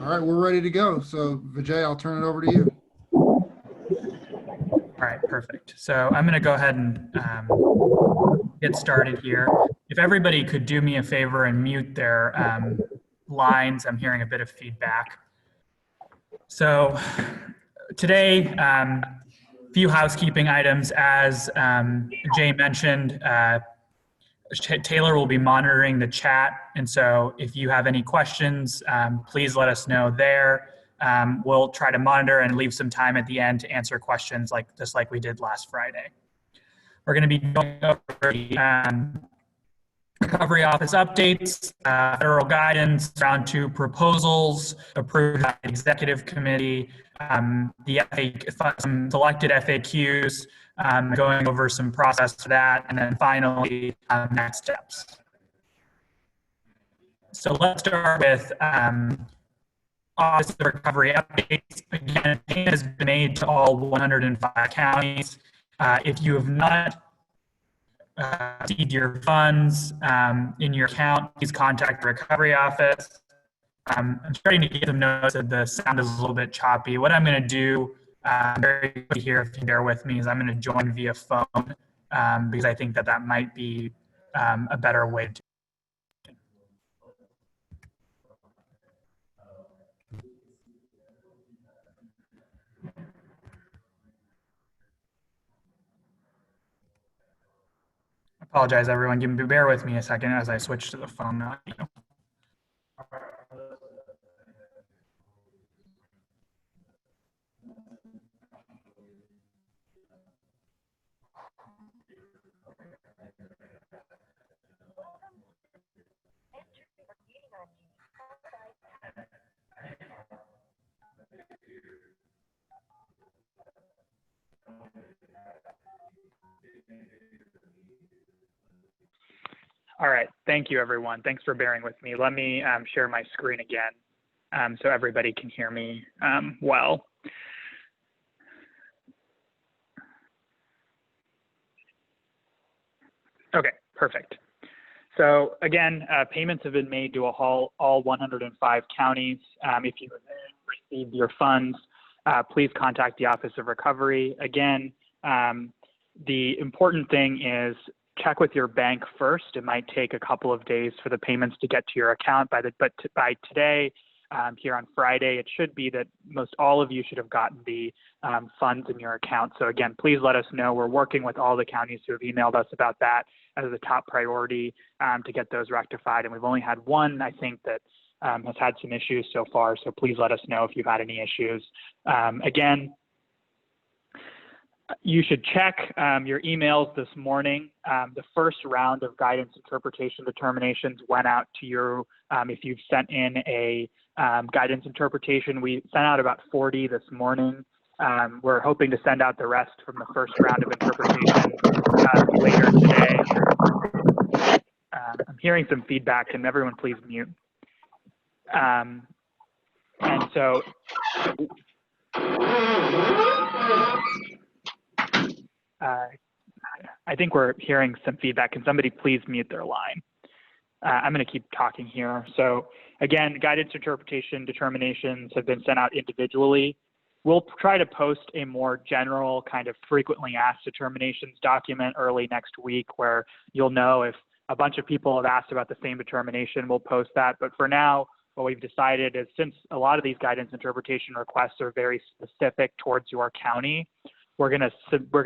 All right, we're ready to go. So Vijay, I'll turn it over to you. All right, perfect. So I'm going to go ahead and get started here. If everybody could do me a favor and mute their lines, I'm hearing a bit of feedback. So today, few housekeeping items. As Jay mentioned, Taylor will be monitoring the chat. And so if you have any questions, please let us know there. We'll try to monitor and leave some time at the end to answer questions just like we did last Friday. We're going to be going over the Recovery Office updates, federal guidance, round 2 proposals approved by the Executive Committee, some selected FAQs, going over some process for that, and then finally, next steps. So let's start with Office of Recovery updates. Again, payment has been made to all 105 counties. If you have not received your funds in your account, please contact the Recovery Office. I'm starting to get some notes that the sound is a little bit choppy. What I'm going to do very quickly here, if you bear with me, is I'm going to join via phone because I think that might be a better way to. Apologize, everyone. Bear with me a second as I switch to the phone audio. All right, thank you, everyone. Thanks for bearing with me. Let me share my screen again so everybody can hear me well. Okay, perfect. So again, payments have been made to all 105 counties. If you received your funds, please contact the Office of Recovery. Again, the important thing is check with your bank first. It might take a couple of days for the payments to get to your account, but by today, here on Friday, it should be that most all of you should have gotten the funds in your account. So again, please let us know. We're working with all the counties who have emailed us about that as a top priority to get those rectified. And we've only had one, I think, that has had some issues so far. So please let us know if you've had any issues. Again, you should check your emails this morning. The first round of guidance interpretation determinations went out to you. If you've sent in a guidance interpretation, we sent out about 40 this morning. We're hoping to send out the rest from the first round of interpretation later today. I'm hearing some feedback. Can everyone please mute? And so I think we're hearing some feedback. Can somebody please mute their line? I'm going to keep talking here. So again, guidance interpretation determinations have been sent out individually. We'll try to post a more general kind of frequently asked determinations document early next week where you'll know if a bunch of people have asked about the same determination, we'll post that. But for now, what we've decided is since a lot of these guidance interpretation requests are very specific towards your county, we're going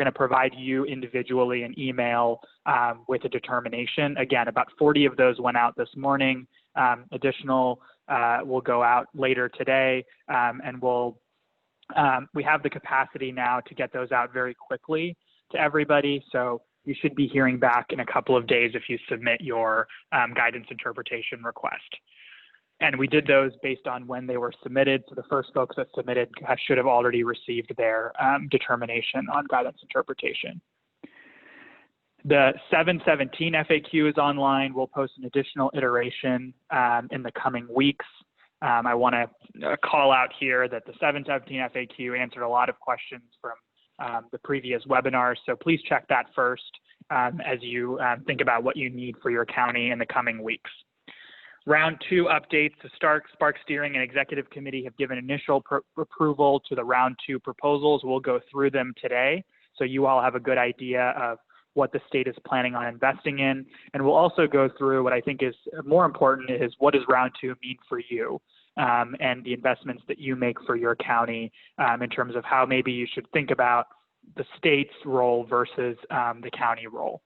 to provide you individually an email with a determination. Again, about 40 of those went out this morning. Additional will go out later today, and we have the capacity now to get those out very quickly to everybody. So you should be hearing back in a couple of days if you submit your guidance interpretation request. And we did those based on when they were submitted. So the first folks that submitted should have already received their determination on guidance interpretation. The 717 FAQ is online. We'll post an additional iteration in the coming weeks. I want to call out here that the 717 FAQ answered a lot of questions from the previous webinars. So please check that first as you think about what you need for your county in the coming weeks. Round 2 updates, the Spark Steering and Executive Committee have given initial approval to the Round 2 proposals. We'll go through them today, so you all have a good idea of what the state is planning on investing in. And we'll also go through what I think is more important is what does Round 2 mean for you and the investments that you make for your county in terms of how maybe you should think about the state's role versus the county role.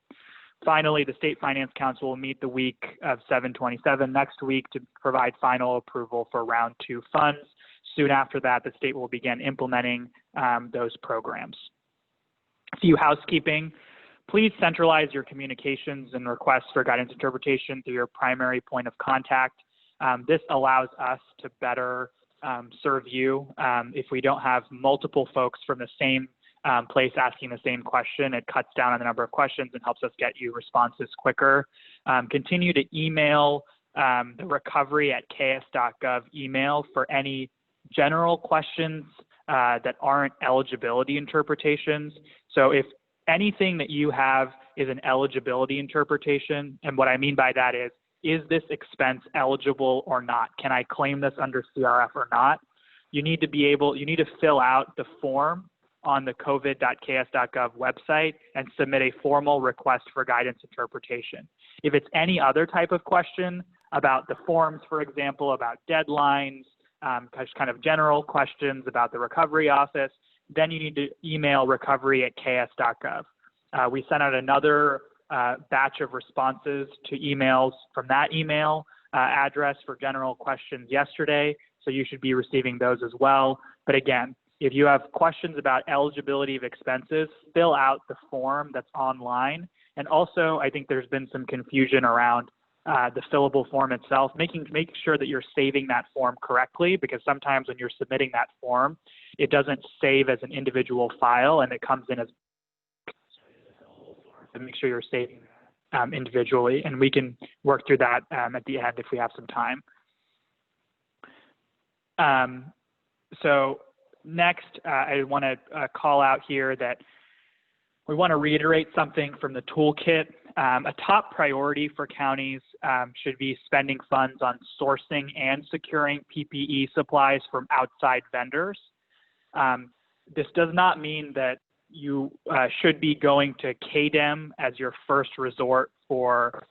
Finally, the State Finance Council will meet the week of 7/27 next week to provide final approval for Round 2 funds. Soon after that, the state will begin implementing those programs. A few housekeeping. Please centralize your communications and requests for guidance interpretation through your primary point of contact. This allows us to better serve you. If we don't have multiple folks from the same place asking the same question, it cuts down on the number of questions and helps us get you responses quicker. Continue to email the recovery@kas.gov email for any general questions that aren't eligibility interpretations. So if anything that you have is an eligibility interpretation, and what I mean by that is this expense eligible or not? Can I claim this under CRF or not? You need to fill out the form on the covid.kas.gov website and submit a formal request for guidance interpretation. If it's any other type of question about the forms, for example, about deadlines, kind of general questions about the recovery office, then you need to email recovery@kas.gov. We sent out another batch of responses to emails from that email address for general questions yesterday, so you should be receiving those as well. But again, if you have questions about eligibility of expenses, fill out the form that's online. And also, I think there's been some confusion around the fillable form itself, making sure that you're saving that form correctly, because sometimes when you're submitting that form, it doesn't save as an individual file and it comes in as, so make sure you're saving individually, and we can work through that at the end if we have some time. So next, I want to call out here that we want to reiterate something from the toolkit. A top priority for counties should be spending funds on sourcing and securing PPE supplies from outside vendors. This does not mean that you should be going to KDEM as your first resort for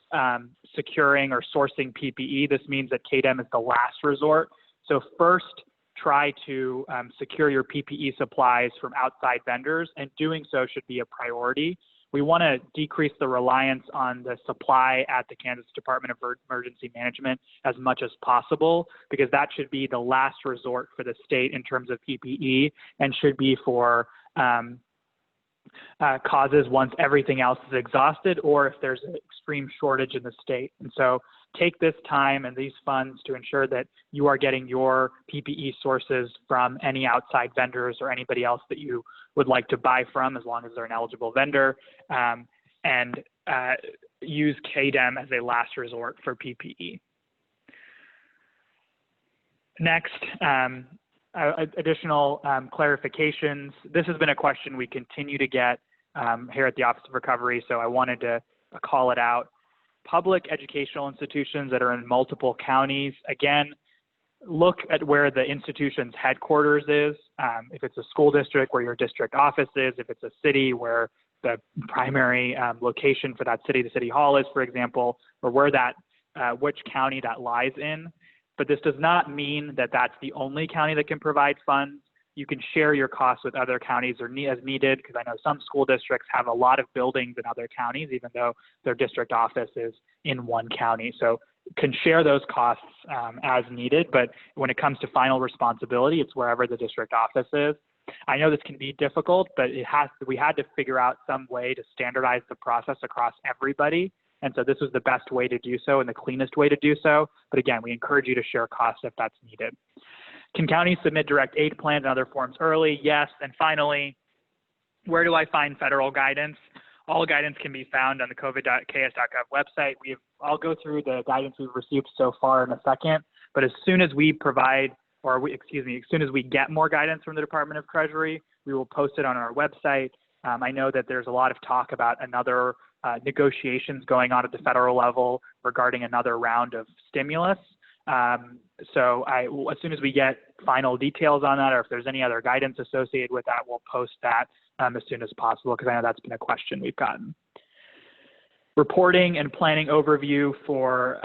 securing or sourcing PPE. This means that KDEM is the last resort. So first, try to secure your PPE supplies from outside vendors, and doing so should be a priority. We want to decrease the reliance on the supply at the Kansas Department of Emergency Management as much as possible, because that should be the last resort for the state in terms of PPE, and should be for causes once everything else is exhausted, or if there's an extreme shortage in the state. And so take this time and these funds to ensure that you are getting your PPE sources from any outside vendors or anybody else that you would like to buy from, as long as they're an eligible vendor, and use KDEM as a last resort for PPE. Next, additional clarifications. This has been a question we continue to get here at the Office of Recovery, so I wanted to call it out. Public educational institutions that are in multiple counties, again, look at where the institution's headquarters is. If it's a school district, where your district office is. If it's a city, where the primary location for that city, the city hall is, for example, or where that, which county that lies in. But this does not mean that that's the only county that can provide funds. You can share your costs with other counties or as needed, because I know some school districts have a lot of buildings in other counties, even though their district office is in one county. So can share those costs as needed, but when it comes to final responsibility, it's wherever the district office is. I know this can be difficult, but we had to figure out some way to standardize the process across everybody. And so this was the best way to do so and the cleanest way to do so. But again, we encourage you to share costs if that's needed. Can counties submit direct aid plans and other forms early? Yes. And finally, where do I find federal guidance? All guidance can be found on the covid.kas.gov website. I'll go through the guidance we've received so far in a second, but as soon as we provide, as soon as we get more guidance from the Department of Treasury, we will post it on our website. I know that there's a lot of talk about another negotiations going on at the federal level regarding another round of stimulus. So as soon as we get final details on that, or if there's any other guidance associated with that, we'll post that as soon as possible, because I know that's been a question we've gotten. Reporting and planning overview for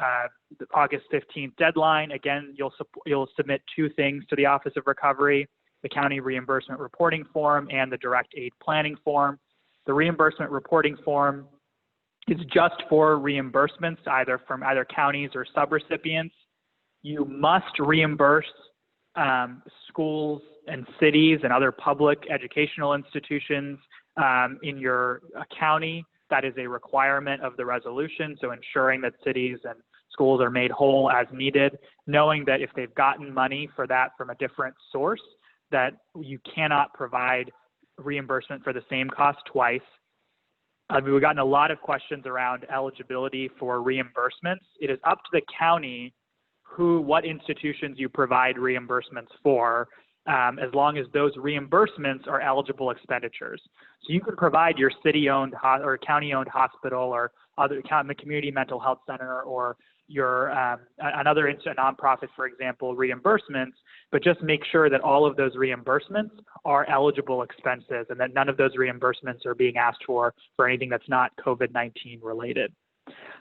the August 15th deadline. Again, you'll submit 2 things to the Office of Recovery: the County Reimbursement Reporting Form and the Direct Aid Planning Form. The Reimbursement Reporting Form is just for reimbursements, either from either counties or subrecipients. You must reimburse schools and cities and other public educational institutions in your county. That is a requirement of the resolution, so ensuring that cities and schools are made whole as needed, knowing that if they've gotten money for that from a different source, that you cannot provide reimbursement for the same cost twice. We've gotten a lot of questions around eligibility for reimbursements. It is up to the county what institutions you provide reimbursements for, as long as those reimbursements are eligible expenditures. So you could provide your city-owned or county-owned hospital or other community mental health center or your another nonprofit, for example, reimbursements, but just make sure that all of those reimbursements are eligible expenses and that none of those reimbursements are being asked for anything that's not COVID-19 related.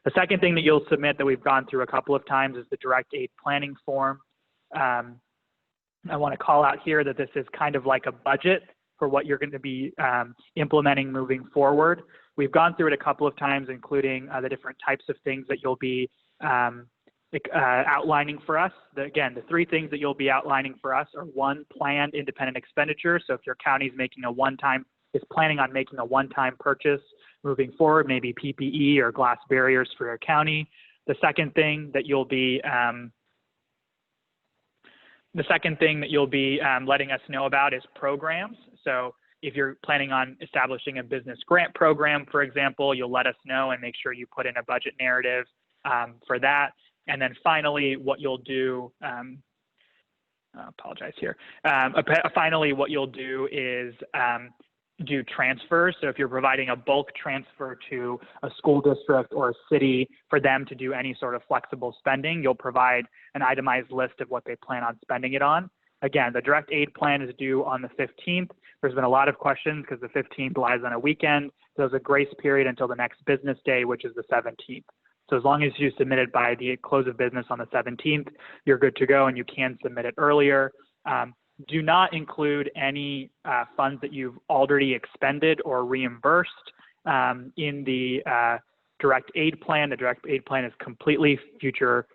The second thing that you'll submit that we've gone through a couple of times is the Direct Aid Planning Form. I want to call out here that this is kind of like a budget for what you're going to be implementing moving forward. We've gone through it a couple of times, including the different types of things that you'll be outlining for us. Again, the 3 things that you'll be outlining for us are: 1, planned independent expenditure. So if your county is planning on making a one-time purchase moving forward, maybe PPE or glass barriers for your county. The second thing that you'll be letting us know about is programs. So if you're planning on establishing a business grant program, for example, you'll let us know and make sure you put in a budget narrative for that. And then finally, what you'll do, finally, what you'll do is do transfers. So if you're providing a bulk transfer to a school district or a city for them to do any sort of flexible spending, you'll provide an itemized list of what they plan on spending it on. Again, the direct aid plan is due on the 15th. There's been a lot of questions because the 15th lies on a weekend. There's a grace period until the next business day, which is the 17th. So as long as you submit it by the close of business on the 17th, you're good to go and you can submit it earlier. Do not include any funds that you've already expended or reimbursed in the direct aid plan. The direct aid plan is completely future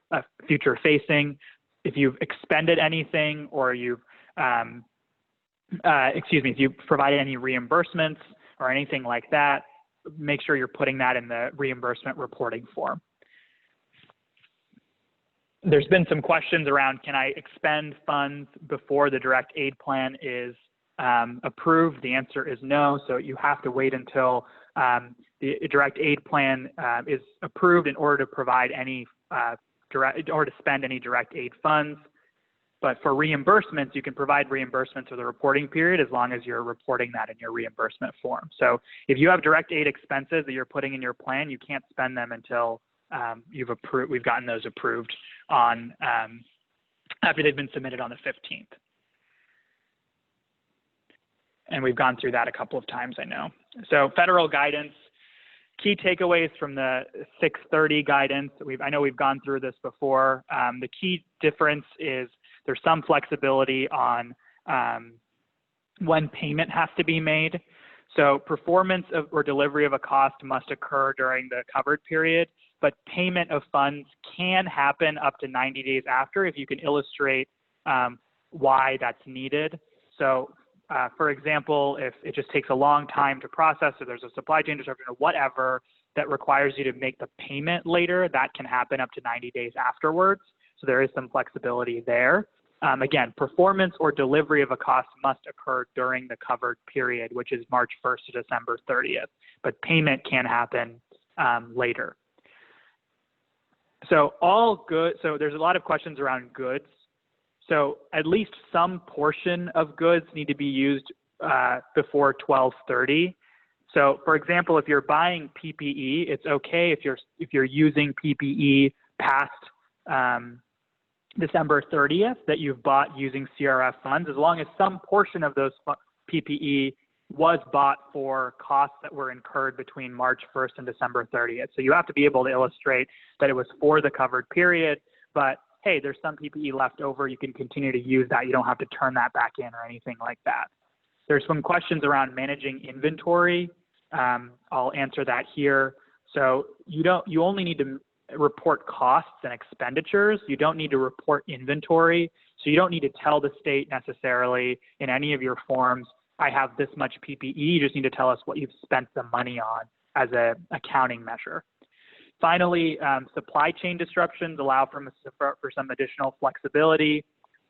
facing. If you've expended anything or you've, if you've provided any reimbursements or anything like that, make sure you're putting that in the reimbursement reporting form. There's been some questions around, can I expend funds before the direct aid plan is approved? The answer is no. So you have to wait until the direct aid plan is approved in order to provide any or to spend any direct aid funds. But for reimbursements, you can provide reimbursements for the reporting period as long as you're reporting that in your reimbursement form. So if you have direct aid expenses that you're putting in your plan, you can't spend them until we've gotten those approved on after they've been submitted on the 15th. And we've gone through that a couple of times, I know. So federal guidance, key takeaways from the 630 guidance. I know we've gone through this before. The key difference is there's some flexibility on when payment has to be made. So performance of or delivery of a cost must occur during the covered period, but payment of funds can happen up to 90 days after if you can illustrate why that's needed. So for example, if it just takes a long time to process, or there's a supply chain disruption or whatever that requires you to make the payment later, that can happen up to 90 days afterwards. So there is some flexibility there. Again, performance or delivery of a cost must occur during the covered period, which is March 1st to December 30th, but payment can happen later. So so there's a lot of questions around goods. So at least some portion of goods need to be used before 12/30. So for example, if you're buying PPE, it's okay if you're using PPE past December 30th that you've bought using CRF funds, as long as some portion of those PPE was bought for costs that were incurred between March 1st and December 30th. So you have to be able to illustrate that it was for the covered period, but hey, there's some PPE left over. You can continue to use that. You don't have to turn that back in or anything like that. There's some questions around managing inventory. I'll answer that here. So you only need to report costs and expenditures. You don't need to report inventory. So you don't need to tell the state necessarily in any of your forms, I have this much PPE. You just need to tell us what you've spent the money on as an accounting measure. Finally, supply chain disruptions allow for some additional flexibility.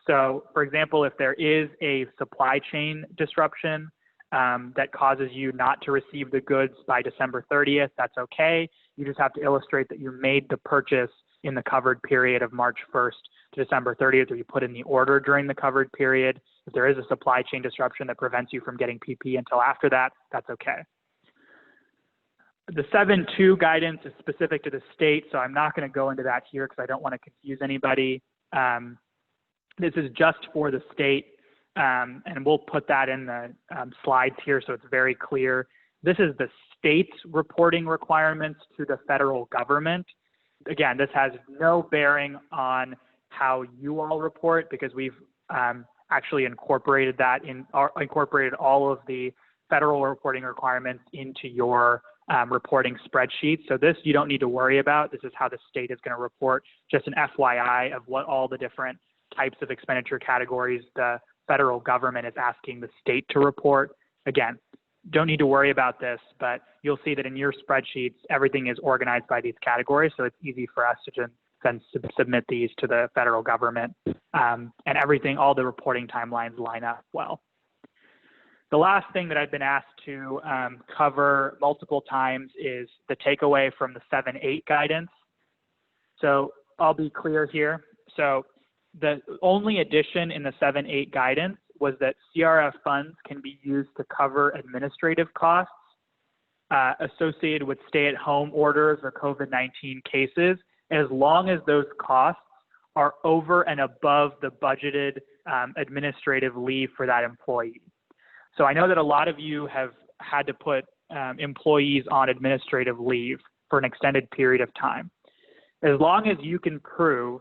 So for example, if there is a supply chain disruption that causes you not to receive the goods by December 30th, that's okay. You just have to illustrate that you made the purchase in the covered period of March 1st to December 30th, or you put in the order during the covered period. If there is a supply chain disruption that prevents you from getting PPE until after that, that's okay. The 7.2 guidance is specific to the state, so I'm not going to go into that here because I don't want to confuse anybody. This is just for the state, and we'll put that in the slides here so it's very clear. This is the state's reporting requirements to the federal government. Again, this has no bearing on how you all report because we've actually incorporated all of the federal reporting requirements into your reporting spreadsheet. So this you don't need to worry about. This is how the state is going to report, just an FYI of what all the different types of expenditure categories the federal government is asking the state to report. Again, don't need to worry about this, but you'll see that in your spreadsheets, everything is organized by these categories. So it's easy for us to just then submit these to the federal government, and everything, all the reporting timelines line up well. The last thing that I've been asked to cover multiple times is the takeaway from the 7.8 guidance. So I'll be clear here. So the only addition in the 7.8 guidance was that CRF funds can be used to cover administrative costs associated with stay-at-home orders or COVID-19 cases, as long as those costs are over and above the budgeted administrative leave for that employee. So I know that a lot of you have had to put employees on administrative leave for an extended period of time. As long as you can prove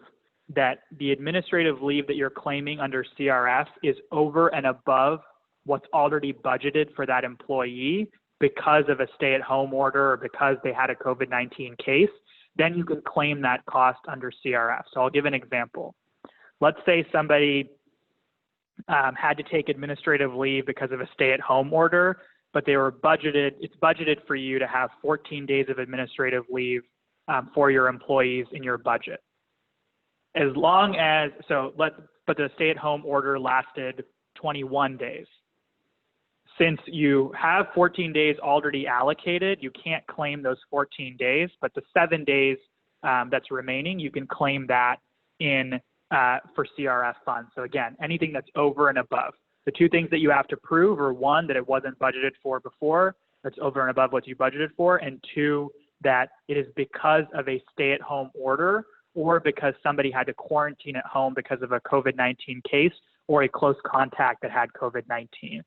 that the administrative leave that you're claiming under CRF is over and above what's already budgeted for that employee because of a stay-at-home order or because they had a COVID-19 case, then you can claim that cost under CRF. So I'll give an example. Let's say somebody had to take administrative leave because of a stay-at-home order, but they were budgeted, it's budgeted for you to have 14 days of administrative leave for your employees in your budget. As long as, but the stay-at-home order lasted 21 days. Since you have 14 days already allocated, you can't claim those 14 days, but the 7 days that's remaining, you can claim that in for CRF funds. So again, anything that's over and above. The two things that you have to prove are one, that it wasn't budgeted for before, that's over and above what you budgeted for, and two, that it is because of a stay-at-home order or because somebody had to quarantine at home because of a COVID-19 case or a close contact that had COVID-19.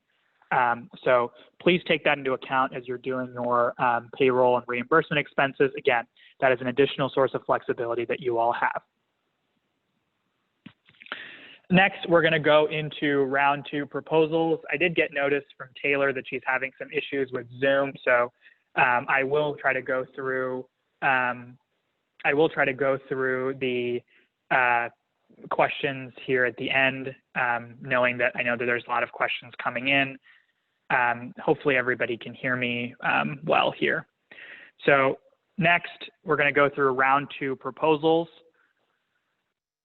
So please take that into account as you're doing your payroll and reimbursement expenses. Again, that is an additional source of flexibility that you all have. Next, we're going to go into round 2 proposals. I did get notice from Taylor that she's having some issues with Zoom, so I will try to go through the questions here at the end, knowing that I know that there's a lot of questions coming in. Hopefully everybody can hear me well here. So next, we're going to go through round 2 proposals.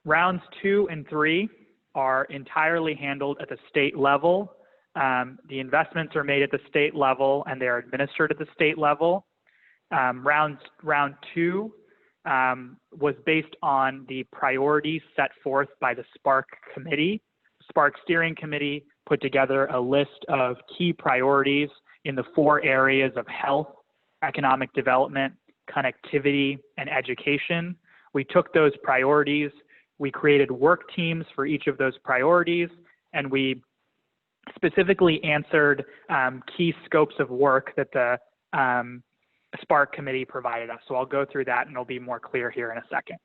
Rounds 2 and 3 are entirely handled at the state level. The investments are made at the state level and they are administered at the state level. Round 2 was based on the priorities set forth by the SPARK committee. SPARK steering committee put together a list of key priorities in the 4 areas of health, economic development, connectivity, and education. We took those priorities, We created work teams for each of those priorities, and we specifically answered key scopes of work that the Spark committee provided us. So I'll go through that and it'll be more clear here in a second.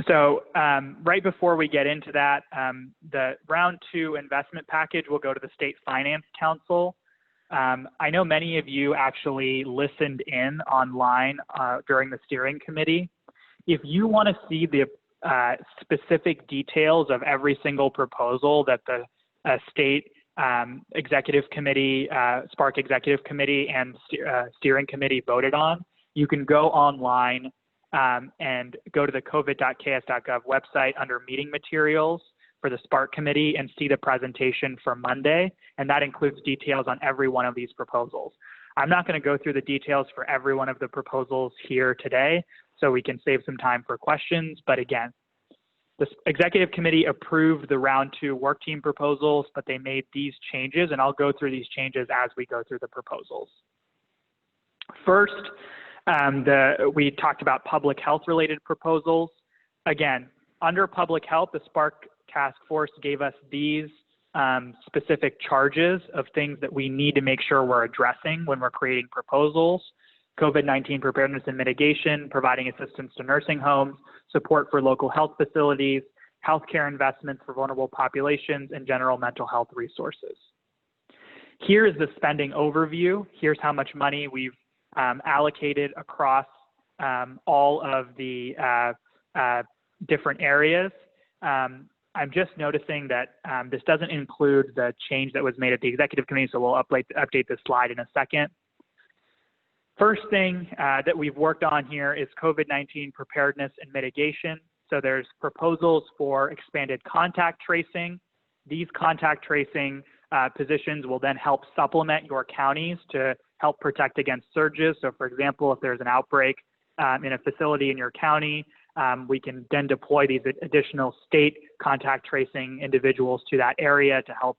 So right before we get into that, the round 2 investment package will go to the State Finance Council. I know many of you actually listened in online during the steering committee. If you want to see the specific details of every single proposal that the State Executive Committee, Spark Executive Committee, and Steering Committee voted on, you can go online and go to the covid.ks.gov website under meeting materials for the Spark Committee and see the presentation for Monday, and that includes details on every one of these proposals. I'm not going to go through the details for every one of the proposals here today, so we can save some time for questions, but again, the Executive Committee approved the round 2 work team proposals, but they made these changes, and I'll go through these changes as we go through the proposals. First, we talked about public health related proposals. Again, under public health, the Spark Task Force gave us these specific charges of things that we need to make sure we're addressing when we're creating proposals: COVID-19 preparedness and mitigation, providing assistance to nursing homes, support for local health facilities, healthcare investments for vulnerable populations, and general mental health resources. Here is the spending overview. Here's how much money we've allocated across all of the different areas. I'm just noticing that this doesn't include the change that was made at the Executive Committee, so we'll update this slide in a second. First thing that we've worked on here is COVID-19 preparedness and mitigation. So there's proposals for expanded contact tracing. These contact tracing positions will then help supplement your counties to help protect against surges. So for example, if there's an outbreak in a facility in your county, we can then deploy these additional state contact tracing individuals to that area to help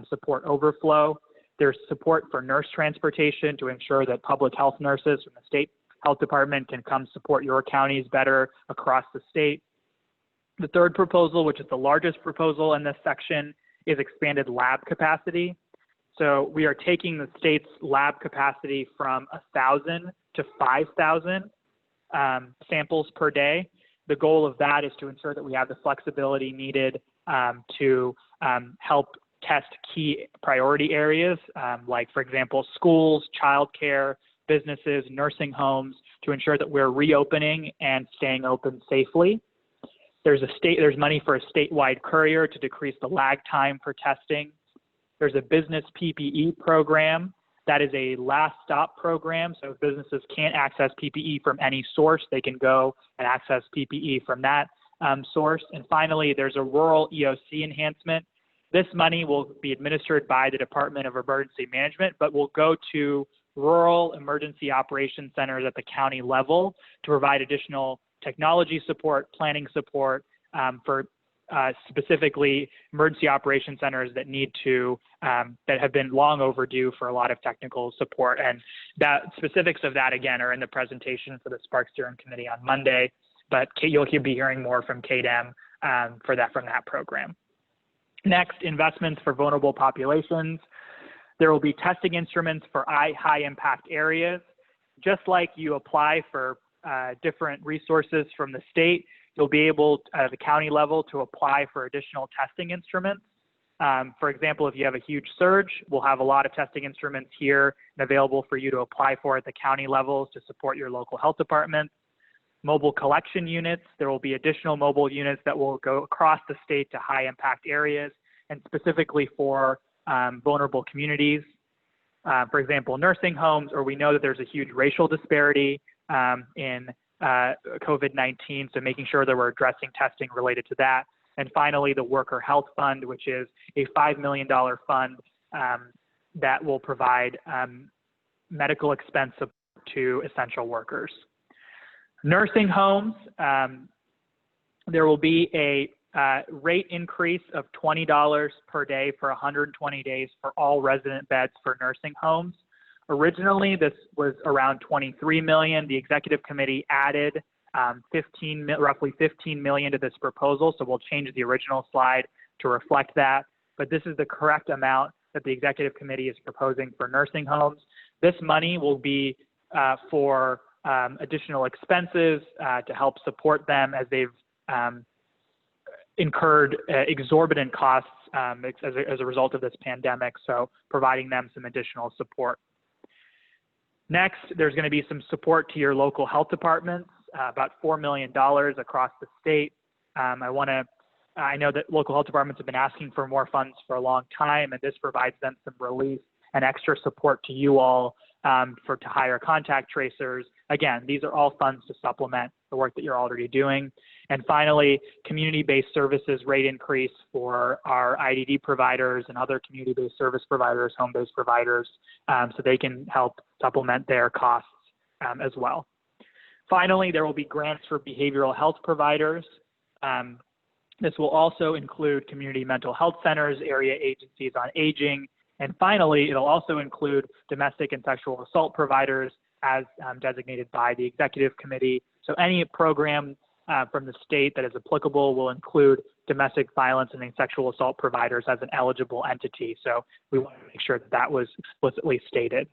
support overflow. There's support for nurse transportation to ensure that public health nurses from the state health department can come support your counties better across the state. The third proposal, which is the largest proposal in this section, is expanded lab capacity. So we are taking the state's lab capacity from 1,000 to 5,000 samples per day. The goal of that is to ensure that we have the flexibility needed to help test key priority areas, like, for example, schools, childcare, businesses, nursing homes, to ensure that we're reopening and staying open safely. There's money for a statewide courier to decrease the lag time for testing. There's a business PPE program that is a last stop program. So if businesses can't access PPE from any source, they can go and access PPE from that source. And finally, there's a rural EOC enhancement. This money will be administered by the Department of Emergency Management, but will go to rural emergency operations centers at the county level to provide additional technology support, planning support for specifically emergency operation centers that need to, that have been long overdue for a lot of technical support. And that specifics of that, again, are in the presentation for the Spark Steering Committee on Monday, but you'll be hearing more from KDEM from that program. Next, investments for vulnerable populations. There will be testing instruments for high impact areas. Just like you apply for different resources from the state, you'll be able at the county level to apply for additional testing instruments. For example, if you have a huge surge, we'll have a lot of testing instruments here and available for you to apply for at the county levels to support your local health department. Mobile collection units, there will be additional mobile units that will go across the state to high impact areas and specifically for vulnerable communities. For example, nursing homes, or we know that there's a huge racial disparity in COVID-19, so making sure that we're addressing testing related to that. And finally, the Worker Health Fund, which is a $5 million fund that will provide medical expense support to essential workers. Nursing homes, there will be a rate increase of $20 per day for 120 days for all resident beds for nursing homes. Originally, this was around 23 million. The executive committee added roughly 15 million to this proposal, so we'll change the original slide to reflect that. But this is the correct amount that the executive committee is proposing for nursing homes. This money will be for additional expenses to help support them as they've incurred exorbitant costs as a result of this pandemic, so providing them some additional support. Next, there's going to be some support to your local health departments, about $4 million across the state. I know that local health departments have been asking for more funds for a long time, and this provides them some relief and extra support to you all to hire contact tracers. Again, these are all funds to supplement the work that you're already doing. And finally, community-based services rate increase for our IDD providers and other community-based service providers, home-based providers, so they can help supplement their costs as well. Finally, there will be grants for behavioral health providers. This will also include community mental health centers, area agencies on aging, and finally, it'll also include domestic and sexual assault providers as designated by the executive committee. So any program from the state that is applicable will include domestic violence and sexual assault providers as an eligible entity. So we want to make sure that that was explicitly stated.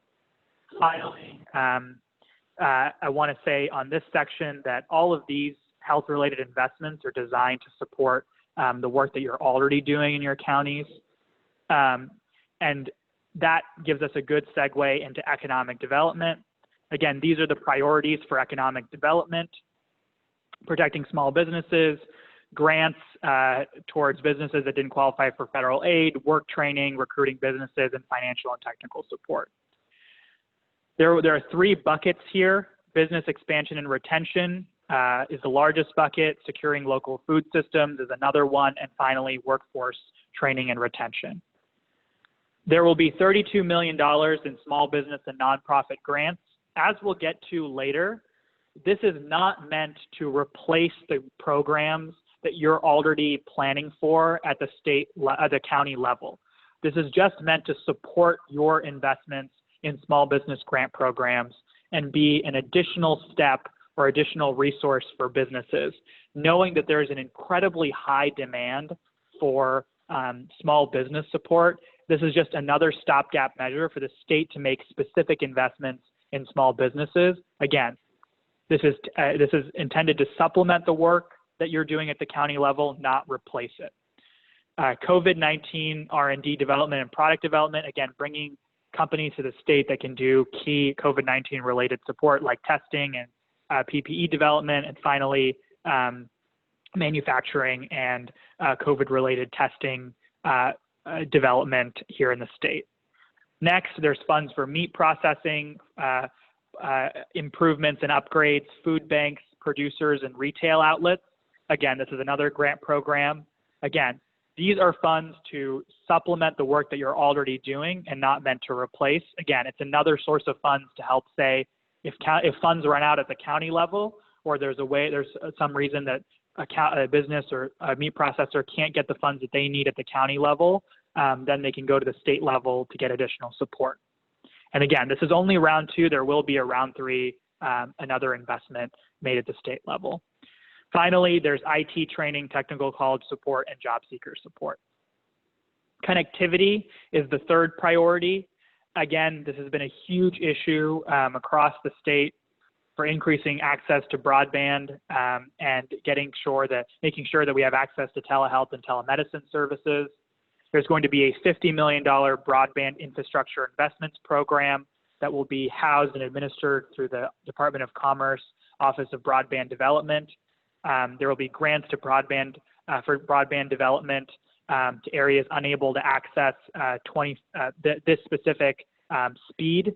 Finally, I want to say on this section that all of these health-related investments are designed to support the work that you're already doing in your counties. And that gives us a good segue into economic development. Again, these are the priorities for economic development: protecting small businesses, grants towards businesses that didn't qualify for federal aid, work training, recruiting businesses, and financial and technical support. There are three buckets here. Business expansion and retention is the largest bucket. Securing local food systems is another one. And finally, workforce training and retention. There will be $32 million in small business and nonprofit grants. As we'll get to later, this is not meant to replace the programs that you're already planning for at the county level. This is just meant to support your investments in small business grant programs and be an additional step or additional resource for businesses, knowing that there is an incredibly high demand for small business support. This is just another stopgap measure for the state to make specific investments in small businesses. Again, this is intended to supplement the work that you're doing at the county level, not replace it. COVID-19 R&D development and product development, again, bringing companies to the state that can do key COVID-19 related support like testing and PPE development, and finally, manufacturing and COVID related testing development here in the state. Next, there's funds for meat processing, improvements and upgrades, food banks, producers, and retail outlets. Again, this is another grant program. Again, these are funds to supplement the work that you're already doing and not meant to replace. Again, it's another source of funds to help say if funds run out at the county level, or there's some reason that a business or a meat processor can't get the funds that they need at the county level, then they can go to the state level to get additional support. And again, this is only round 2. There will be a round 3, another investment made at the state level. Finally, there's IT training, technical college support, and job seeker support. Connectivity is the third priority. Again, this has been a huge issue across the state for increasing access to broadband and making sure that we have access to telehealth and telemedicine services. There's going to be a $50 million broadband infrastructure investments program that will be housed and administered through the Department of Commerce Office of Broadband Development. There will be grants to for broadband development to areas unable to access this specific speed.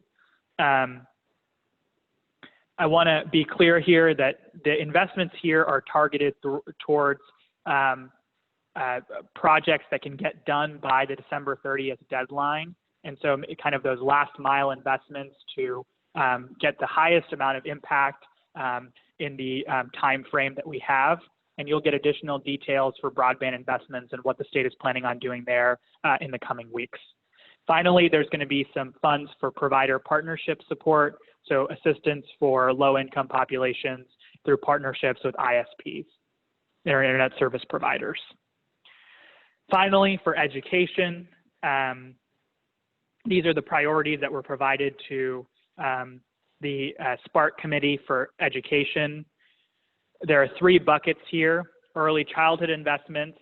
I want to be clear here that the investments here are targeted towards projects that can get done by the December 30th deadline. And so kind of those last mile investments to get the highest amount of impact in the time frame that we have. And you'll get additional details for broadband investments and what the state is planning on doing there in the coming weeks. Finally, there's going to be some funds for provider partnership support, so assistance for low-income populations through partnerships with ISPs, or internet service providers. Finally, for education, these are the priorities that were provided to the SPARC Committee for Education. There are 3 buckets here: early childhood investments,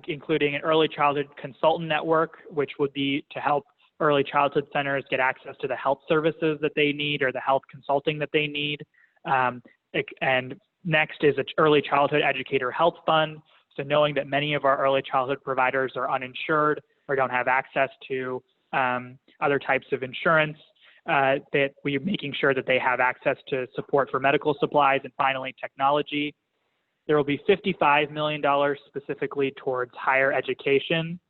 including an early childhood consultant network, which would be to help early childhood centers get access to the health services that they need or the health consulting that they need. And next is an early childhood educator health fund. So knowing that many of our early childhood providers are uninsured or don't have access to other types of insurance, that we're making sure that they have access to support for medical supplies. And finally, technology. There will be $55 million specifically towards higher education.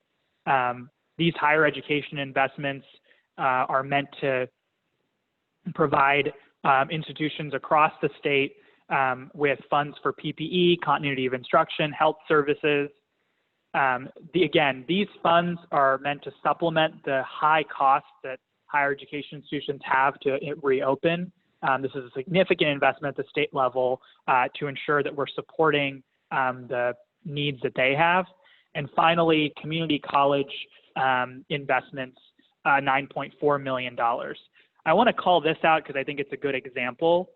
These higher education investments are meant to provide institutions across the state with funds for PPE, continuity of instruction, health services. Again, these funds are meant to supplement the high costs that higher education institutions have to reopen. This is a significant investment at the state level to ensure that we're supporting the needs that they have. And finally, community college investments, $9.4 million. I want to call this out because I think it's a good example.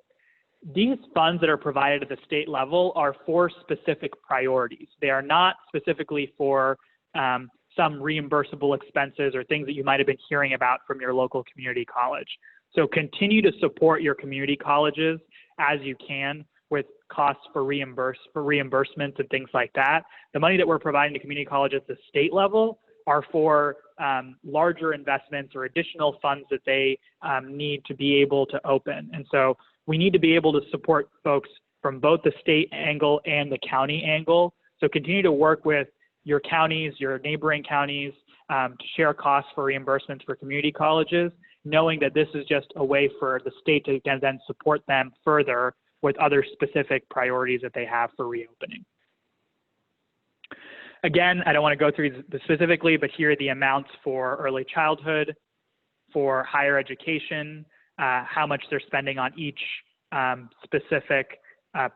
These funds that are provided at the state level are for specific priorities. They are not specifically for some reimbursable expenses or things that you might have been hearing about from your local community college. So continue to support your community colleges as you can with costs for reimbursements and things like that. The money that we're providing to community colleges at the state level are for larger investments or additional funds that they need to be able to open. And so we need to be able to support folks from both the state angle and the county angle. So continue to work with your counties, your neighboring counties, to share costs for reimbursements for community colleges, knowing that this is just a way for the state to then support them further with other specific priorities that they have for reopening. Again, I don't want to go through this specifically, but here are the amounts for early childhood, for higher education, how much they're spending on each specific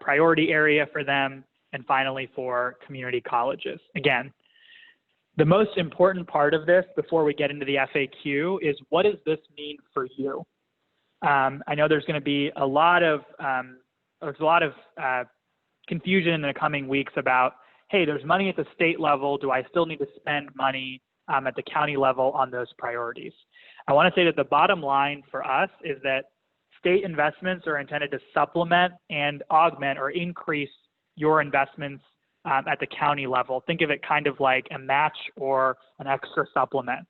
priority area for them, and finally for community colleges. Again, the most important part of this before we get into the FAQ is, what does this mean for you? I know there's going to be a lot of confusion in the coming weeks about, hey, there's money at the state level. Do I still need to spend money at the county level on those priorities? I want to say that the bottom line for us is that state investments are intended to supplement and augment or increase your investments at the county level. Think of it kind of like a match or an extra supplement.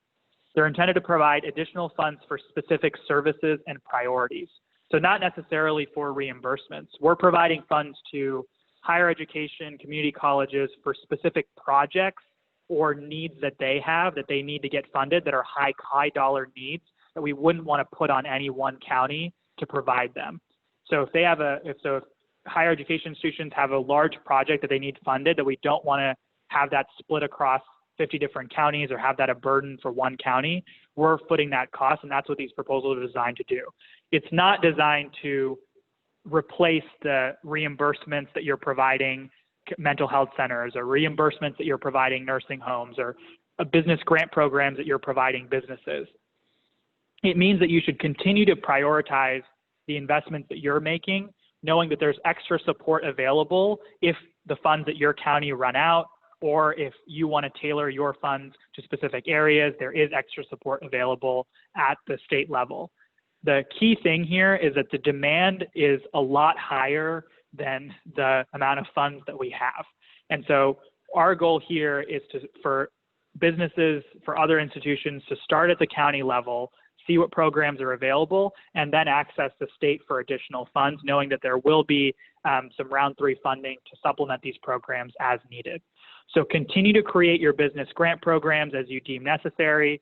They're intended to provide additional funds for specific services and priorities. So not necessarily for reimbursements. We're providing funds to higher education, community colleges for specific projects or needs that they have that they need to get funded that are high dollar needs that we wouldn't want to put on any one county to provide them. So if they have if higher education institutions have a large project that they need funded that we don't want to have that split across 50 different counties or have that a burden for one county, we're footing that cost, and that's what these proposals are designed to do. It's not designed to replace the reimbursements that you're providing mental health centers or reimbursements that you're providing nursing homes or business grant programs that you're providing businesses. It means that you should continue to prioritize the investments that you're making, knowing that there's extra support available if the funds at your county run out, or if you want to tailor your funds to specific areas, there is extra support available at the state level. The key thing here is that the demand is a lot higher than the amount of funds that we have. And so our goal here is for businesses, for other institutions to start at the county level, see what programs are available, and then access the state for additional funds, knowing that there will be some round 3 funding to supplement these programs as needed. So continue to create your business grant programs as you deem necessary.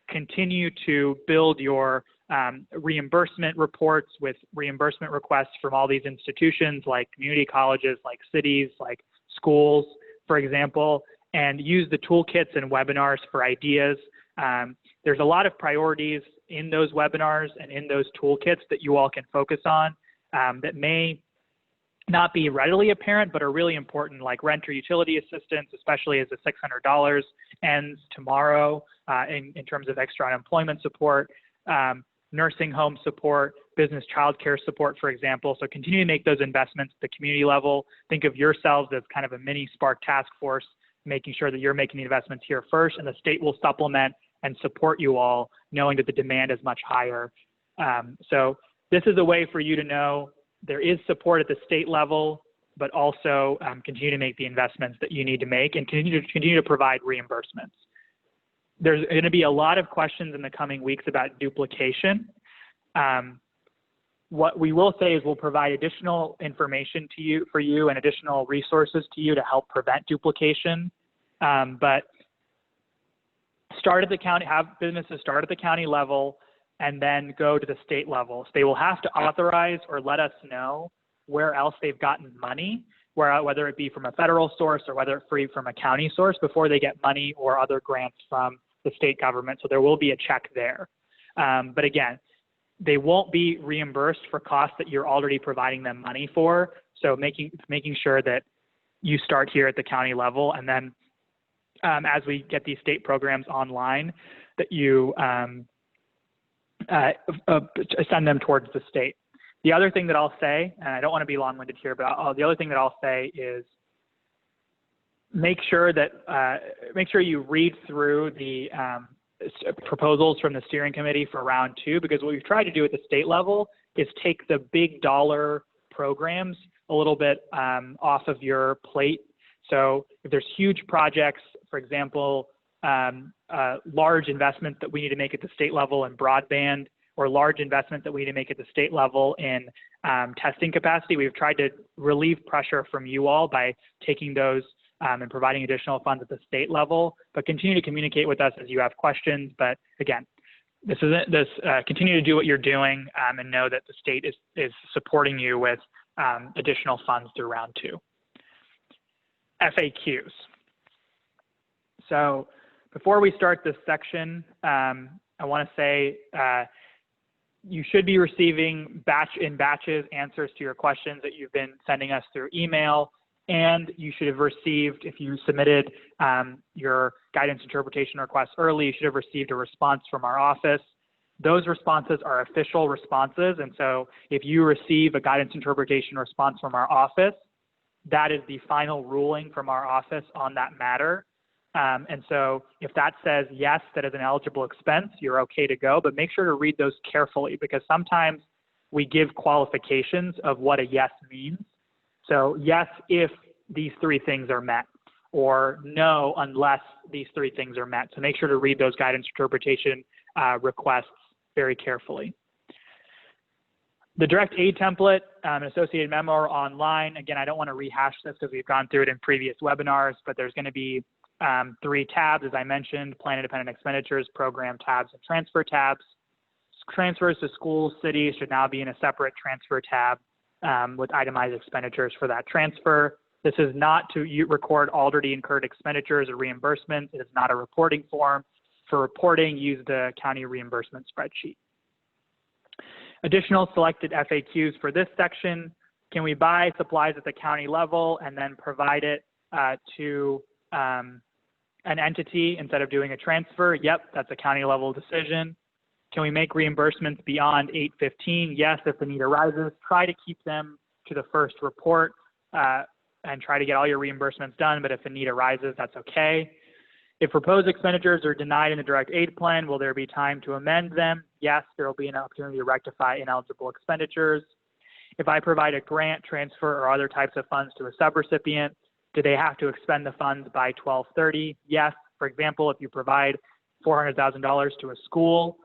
Continue to build your reimbursement reports with reimbursement requests from all these institutions like community colleges, like cities, like schools, for example, and use the toolkits and webinars for ideas. There's a lot of priorities in those webinars and in those toolkits that you all can focus on that may not be readily apparent, but are really important, like rent or utility assistance, especially as the $600 ends tomorrow in terms of extra unemployment support, nursing home support, business childcare support, for example. So continue to make those investments at the community level. Think of yourselves as kind of a mini Spark task force, making sure that you're making the investments here first, and the state will supplement and support you all, knowing that the demand is much higher. So this is a way for you to know there is support at the state level, but also continue to make the investments that you need to make and continue to provide reimbursements. There's going to be a lot of questions in the coming weeks about duplication. What we will say is we'll provide additional information for you and additional resources to you to help prevent duplication. But start at the county, have businesses start at the county level and then go to the state level. So they will have to authorize or let us know where else they've gotten money, whether it be from a federal source or whether it's free from a county source, before they get money or other grants from the state government. So there will be a check there. But again, they won't be reimbursed for costs that you're already providing them money for. So making sure that you start here at the county level, and then as we get these state programs online, that you send them towards the state. The other thing that I'll say, and I don't want to be long-winded here, but the other thing that I'll say is make sure you read through the proposals from the steering committee for round 2, because what we've tried to do at the state level is take the big dollar programs a little bit off of your plate. So if there's huge projects, for example, large investments that we need to make at the state level in broadband, or large investments that we need to make at the state level in testing capacity, we've tried to relieve pressure from you all by taking those and providing additional funds at the state level. But continue to communicate with us as you have questions. But again, continue to do what you're doing and know that the state is supporting you with additional funds through round 2. FAQs. So before we start this section, I want to say you should be receiving in batches answers to your questions that you've been sending us through email, and you should have received, if you submitted your guidance interpretation request early, you should have received a response from our office. Those responses are official responses, and so if you receive a guidance interpretation response from our office, that is the final ruling from our office on that matter. And so if that says yes, that is an eligible expense, you're okay to go, but make sure to read those carefully, because sometimes we give qualifications of what a yes means. So yes, if these 3 things are met, or no, unless these 3 things are met. So make sure to read those guidance interpretation requests very carefully. The direct aid template and associated memo are online. Again, I don't want to rehash this because we've gone through it in previous webinars, but there's going to be 3 tabs, as I mentioned: plan independent expenditures, program tabs, and transfer tabs. Transfers to schools, cities should now be in a separate transfer tab with itemized expenditures for that transfer. This is not to record already incurred expenditures or reimbursements. It is not a reporting form. For reporting, use the county reimbursement spreadsheet. Additional selected FAQs for this section: can we buy supplies at the county level and then provide it to an entity instead of doing a transfer? Yep, that's a county level decision. Can we make reimbursements beyond 8/15? Yes, if the need arises. Try to keep them to the first report and try to get all your reimbursements done, but if the need arises, that's okay. If proposed expenditures are denied in the direct aid plan, will there be time to amend them? Yes, there will be an opportunity to rectify ineligible expenditures. If I provide a grant, transfer, or other types of funds to a subrecipient, do they have to expend the funds by 12/30? Yes. For example, if you provide $400,000 to a school,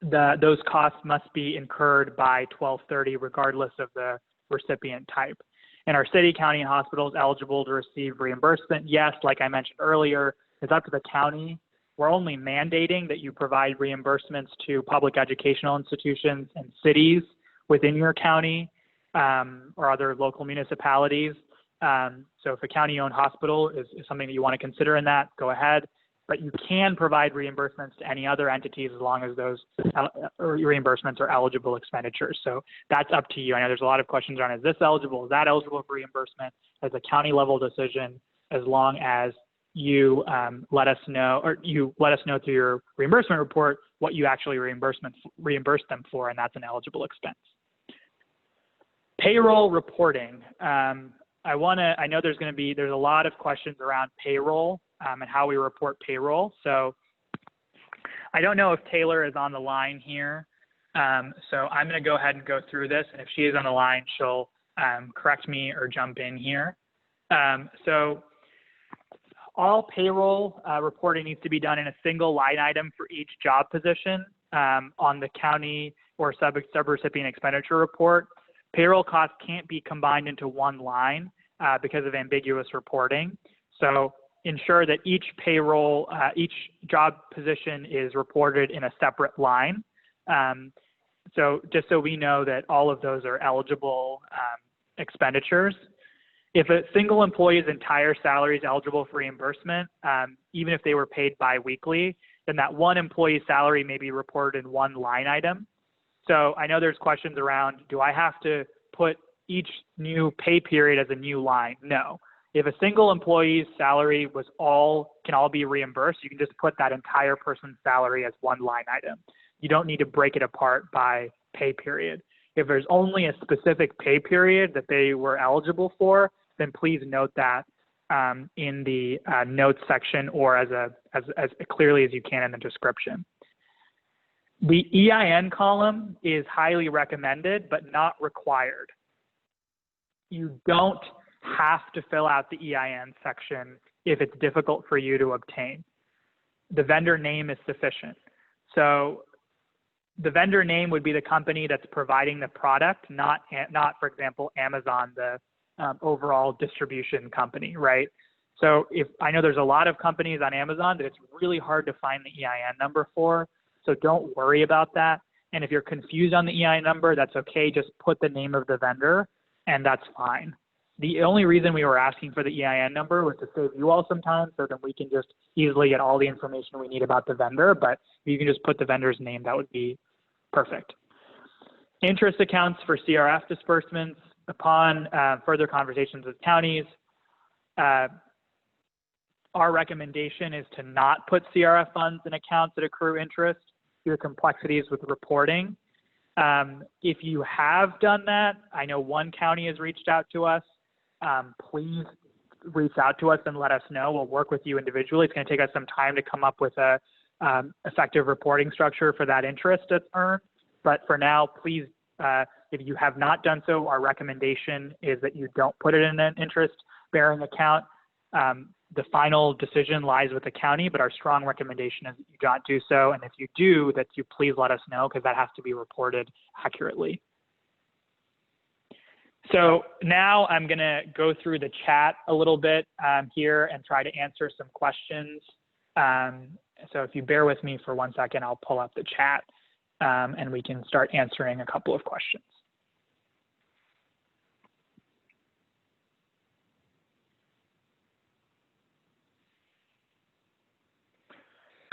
those costs must be incurred by 12/30, regardless of the recipient type. And are city, county, and hospitals eligible to receive reimbursement? Yes, like I mentioned earlier, it's up to the county. We're only mandating that you provide reimbursements to public educational institutions and cities within your county or other local municipalities. So if a county-owned hospital is something that you want to consider in that, go ahead. But you can provide reimbursements to any other entities as long as those reimbursements are eligible expenditures. So that's up to you. I know there's a lot of questions around, is this eligible? Is that eligible for reimbursement? As a county level decision, as long as you let us know, or you let us know through your reimbursement report what you actually reimburse them for, and that's an eligible expense. Payroll reporting. I know there's a lot of questions around payroll and how we report payroll. So I don't know if Taylor is on the line here. So I'm going to go ahead and go through this. And if she is on the line, she'll correct me or jump in here. So all payroll reporting needs to be done in a single line item for each job position on the county or subrecipient expenditure report. Payroll costs can't be combined into one line because of ambiguous reporting. So ensure that each payroll, each job position is reported in a separate line. So just so we know that all of those are eligible expenditures. If a single employee's entire salary is eligible for reimbursement, even if they were paid biweekly, then that one employee's salary may be reported in one line item. So I know there's questions around, do I have to put each new pay period as a new line? No. If a single employee's salary can all be reimbursed, you can just put that entire person's salary as one line item. You don't need to break it apart by pay period. If there's only a specific pay period that they were eligible for, then please note that in the notes section or as clearly as you can in the description. The EIN column is highly recommended, but not required. You don't have to fill out the EIN section if it's difficult for you to obtain. The vendor name is sufficient. So the vendor name would be the company that's providing the product, not for example, Amazon, the overall distribution company, right? So I know there's a lot of companies on Amazon that it's really hard to find the EIN number for, so don't worry about that. And if you're confused on the EIN number, that's okay. Just put the name of the vendor and that's fine. The only reason we were asking for the EIN number was to save you all some time so that we can just easily get all the information we need about the vendor, but if you can just put the vendor's name, that would be perfect. Interest accounts for CRF disbursements. Upon further conversations with counties, our recommendation is to not put CRF funds in accounts that accrue interest due to complexities with reporting. If you have done that, I know one county has reached out to us. Please reach out to us and let us know. We'll work with you individually. It's going to take us some time to come up with a effective reporting structure for that interest that's earned. But for now, please, if you have not done so, our recommendation is that you don't put it in an interest-bearing account. The final decision lies with the county, but our strong recommendation is that you don't do so. And if you do, that you please let us know because that has to be reported accurately. So now I'm going to go through the chat a little bit here and try to answer some questions. So if you bear with me for 1 second, I'll pull up the chat and we can start answering a couple of questions.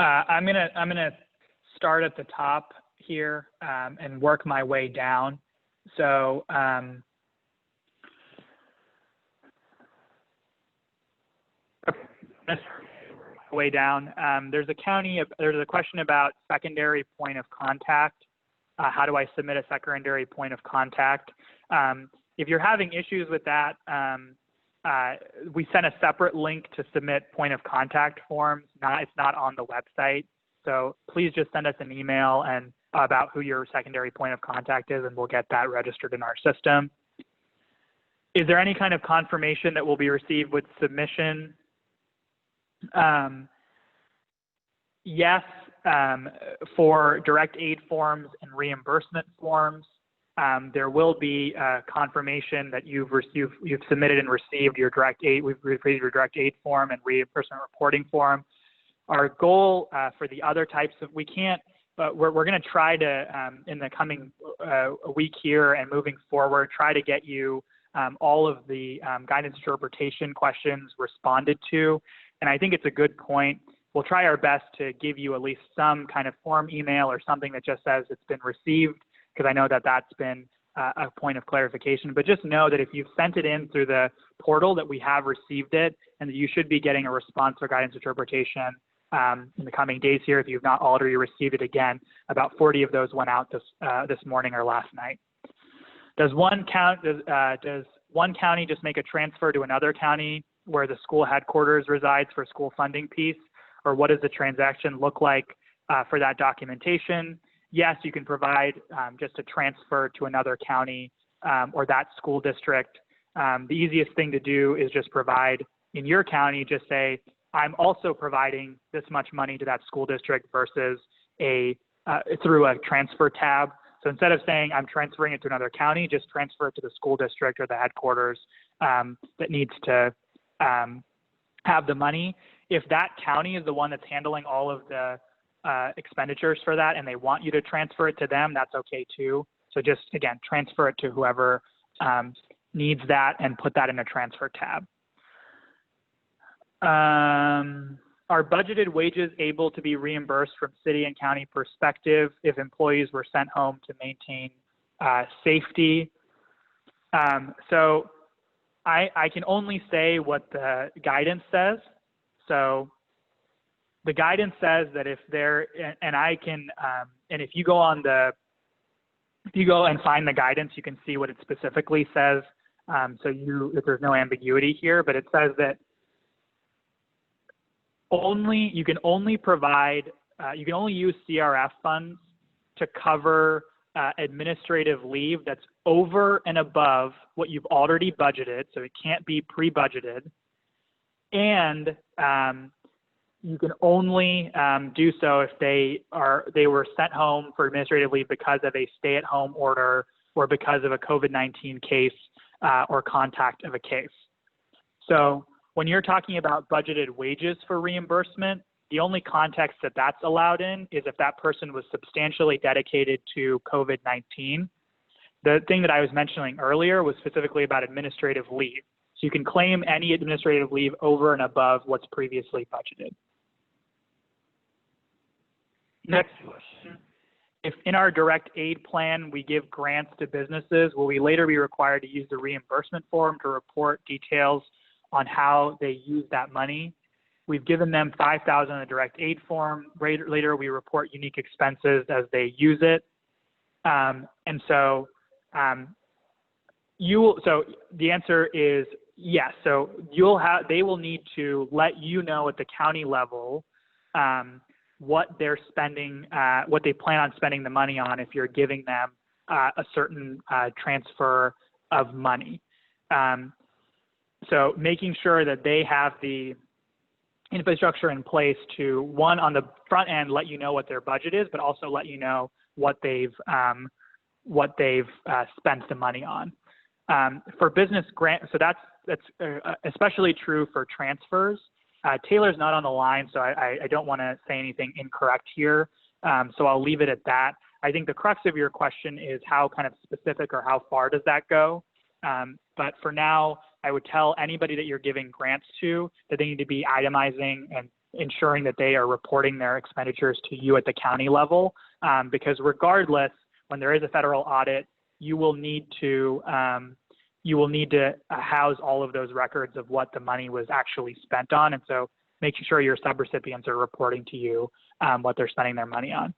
I'm gonna start at the top here and work my way down. So way down. There's a question about secondary point of contact. How do I submit a secondary point of contact? If you're having issues with that, we sent a separate link to submit point of contact forms. It's not on the website. So please just send us an email and about who your secondary point of contact is, and we'll get that registered in our system. Is there any kind of confirmation that will be received with submission? Yes, for direct aid forms and reimbursement forms, there will be a confirmation that you've submitted and received your direct aid. We've received your direct aid form and reimbursement reporting form. Our goal for the other types of, we're going to try to in the coming week here and moving forward, try to get you all of the guidance interpretation questions responded to. And I think it's a good point. We'll try our best to give you at least some kind of form email or something that just says it's been received, because I know that that's been a point of clarification. But just know that if you've sent it in through the portal, that we have received it, and that you should be getting a response for guidance interpretation in the coming days here. If you've not already received it, again, about 40 of those went out this morning or last night. Does one county just make a transfer to another county where the school headquarters resides for school funding piece? Or what does the transaction look like for that documentation? Yes, you can provide just a transfer to another county or that school district. The easiest thing to do is just provide in your county, just say, I'm also providing this much money to that school district versus through a transfer tab. So instead of saying I'm transferring it to another county, just transfer it to the school district or the headquarters that needs to have the money. If that county is the one that's handling all of the expenditures for that and they want you to transfer it to them, that's okay too. So just, again, transfer it to whoever needs that and put that in a transfer tab. Are budgeted wages able to be reimbursed from city and county perspective if employees were sent home to maintain safety? So I can only say what the guidance says. So the guidance says that if there, and I can, and if you go on if you go and find the guidance, you can see what it specifically says. So if there's no ambiguity here, but it says that you can only use CRF funds to cover administrative leave that's over and above what you've already budgeted. So it can't be pre-budgeted. And you can only do so if they were sent home for administrative leave because of a stay-at-home order or because of a COVID-19 case or contact of a case. So when you're talking about budgeted wages for reimbursement, the only context that that's allowed in is if that person was substantially dedicated to COVID-19. The thing that I was mentioning earlier was specifically about administrative leave. So you can claim any administrative leave over and above what's previously budgeted. Next question. If in our direct aid plan we give grants to businesses, will we later be required to use the reimbursement form to report details on how they use that money? We've given them $5,000 in the direct aid form. Later we report unique expenses as they use it. And so so the answer is yes. So they will need to let you know at the county level what they're spending, what they plan on spending the money on if you're giving them a certain transfer of money. So making sure that they have the infrastructure in place to, one, on the front end, let you know what their budget is, but also let you know what they've spent the money on. For business grant, so that's especially true for transfers. Taylor's not on the line, so I don't want to say anything incorrect here. So I'll leave it at that. I think the crux of your question is how kind of specific or how far does that go? But for now, I would tell anybody that you're giving grants to that they need to be itemizing and ensuring that they are reporting their expenditures to you at the county level, because regardless, when there is a federal audit, you will need to house all of those records of what the money was actually spent on. And so making sure your subrecipients are reporting to you what they're spending their money on.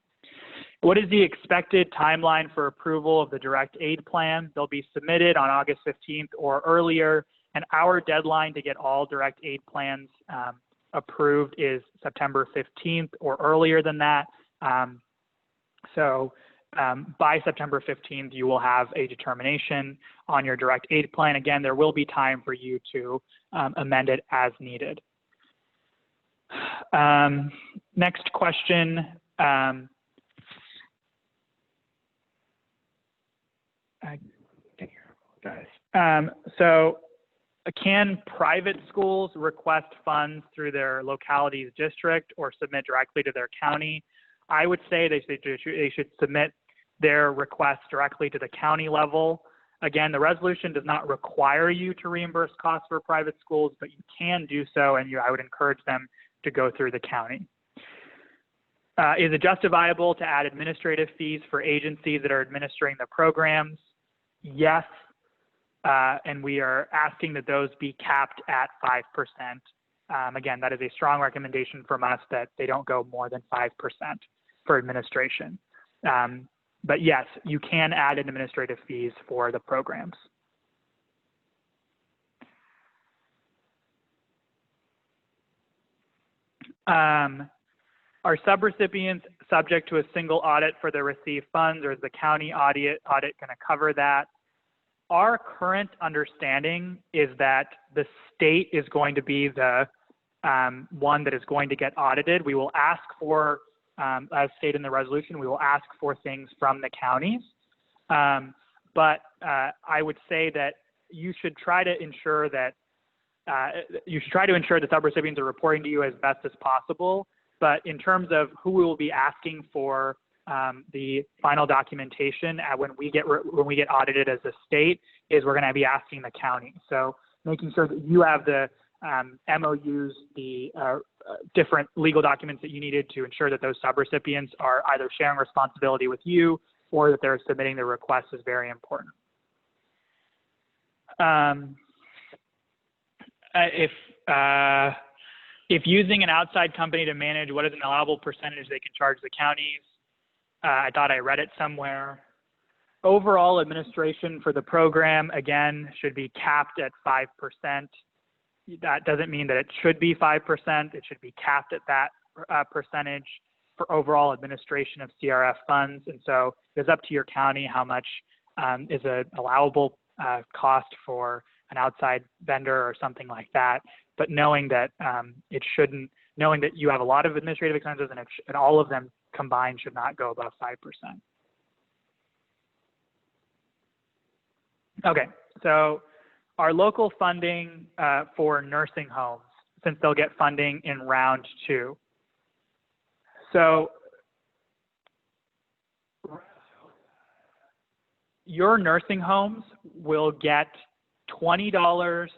What is the expected timeline for approval of the direct aid plan? They'll be submitted on August 15th or earlier, and our deadline to get all direct aid plans approved is September 15th or earlier than that. So by September 15th, you will have a determination on your direct aid plan. Again, there will be time for you to amend it as needed. Next question. So can private schools request funds through their locality's district or submit directly to their county? I would say they should submit their requests directly to the county level. Again, the resolution does not require you to reimburse costs for private schools, but you can do so, and I would encourage them to go through the county. Is it justifiable to add administrative fees for agencies that are administering the programs? Yes, and we are asking that those be capped at 5%. Again, that is a strong recommendation from us that they don't go more than 5% for administration. But yes, you can add administrative fees for the programs. Are subrecipients subject to a single audit for the received funds, or is the county audit going to cover that? Our current understanding is that the state is going to be the one that is going to get audited. We will ask for, as stated in the resolution, we will ask for things from the counties. But I would say that you should try to ensure that the subrecipients are reporting to you as best as possible. But in terms of who we will be asking for the final documentation when we get audited as a state is we're going to be asking the county. So making sure that you have the MOUs, the different legal documents that you needed to ensure that those subrecipients are either sharing responsibility with you or that they're submitting the request is very important. If using an outside company to manage, what is an allowable percentage they can charge the counties? I thought I read it somewhere. Overall administration for the program, again, should be capped at 5%. That doesn't mean that it should be 5%. It should be capped at that percentage for overall administration of CRF funds. And so it's up to your county how much is an allowable cost for an outside vendor or something like that. But knowing that knowing that you have a lot of administrative expenses and all of them combined should not go above 5%. Okay, so our local funding for nursing homes, since they'll get funding in round 2. So your nursing homes will get $20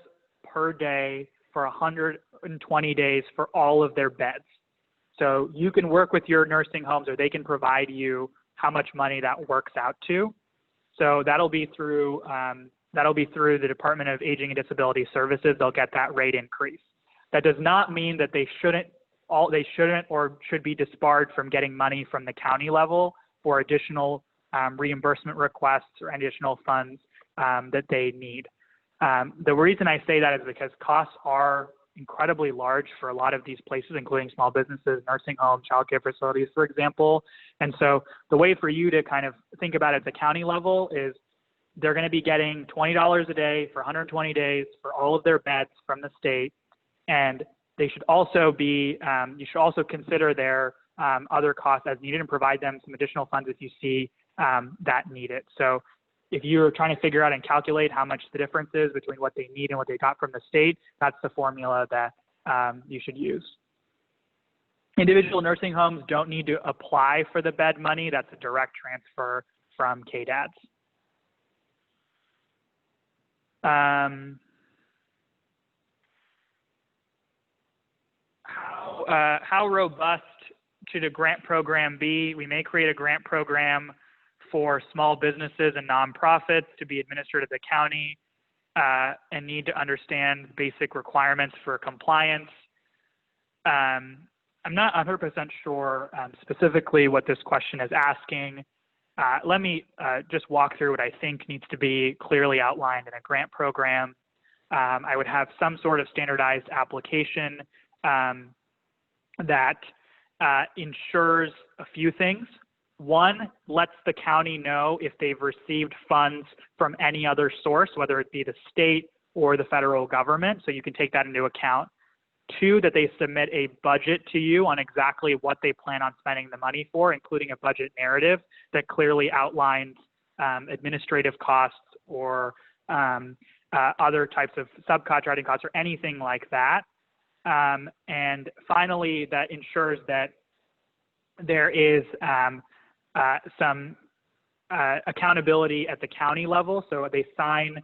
per day for 120 days for all of their beds. So you can work with your nursing homes, or they can provide you how much money that works out to. So that'll be through the Department of Aging and Disability Services. They'll get that rate increase. That does not mean that they shouldn't or should be disbarred from getting money from the county level for additional reimbursement requests or additional funds that they need. The reason I say that is because costs are incredibly large for a lot of these places, including small businesses, nursing homes, childcare facilities, for example. And so the way for you to kind of think about it at the county level is they're going to be getting $20 a day for 120 days for all of their beds from the state. And they should also be, you should also consider their other costs as needed and provide them some additional funds if you see that needed. So if you're trying to figure out and calculate how much the difference is between what they need and what they got from the state, that's the formula that you should use. Individual nursing homes don't need to apply for the bed money. That's a direct transfer from KDADS. How robust should a grant program be? We may create a grant program for small businesses and nonprofits to be administered at the county and need to understand basic requirements for compliance. I'm not 100% sure specifically what this question is asking. Let me just walk through what I think needs to be clearly outlined in a grant program. I would have some sort of standardized application that ensures a few things. One, lets the county know if they've received funds from any other source, whether it be the state or the federal government, so you can take that into account. Two, that they submit a budget to you on exactly what they plan on spending the money for, including a budget narrative that clearly outlines administrative costs or other types of subcontracting costs or anything like that. And finally, that ensures that there is some accountability at the county level. So they sign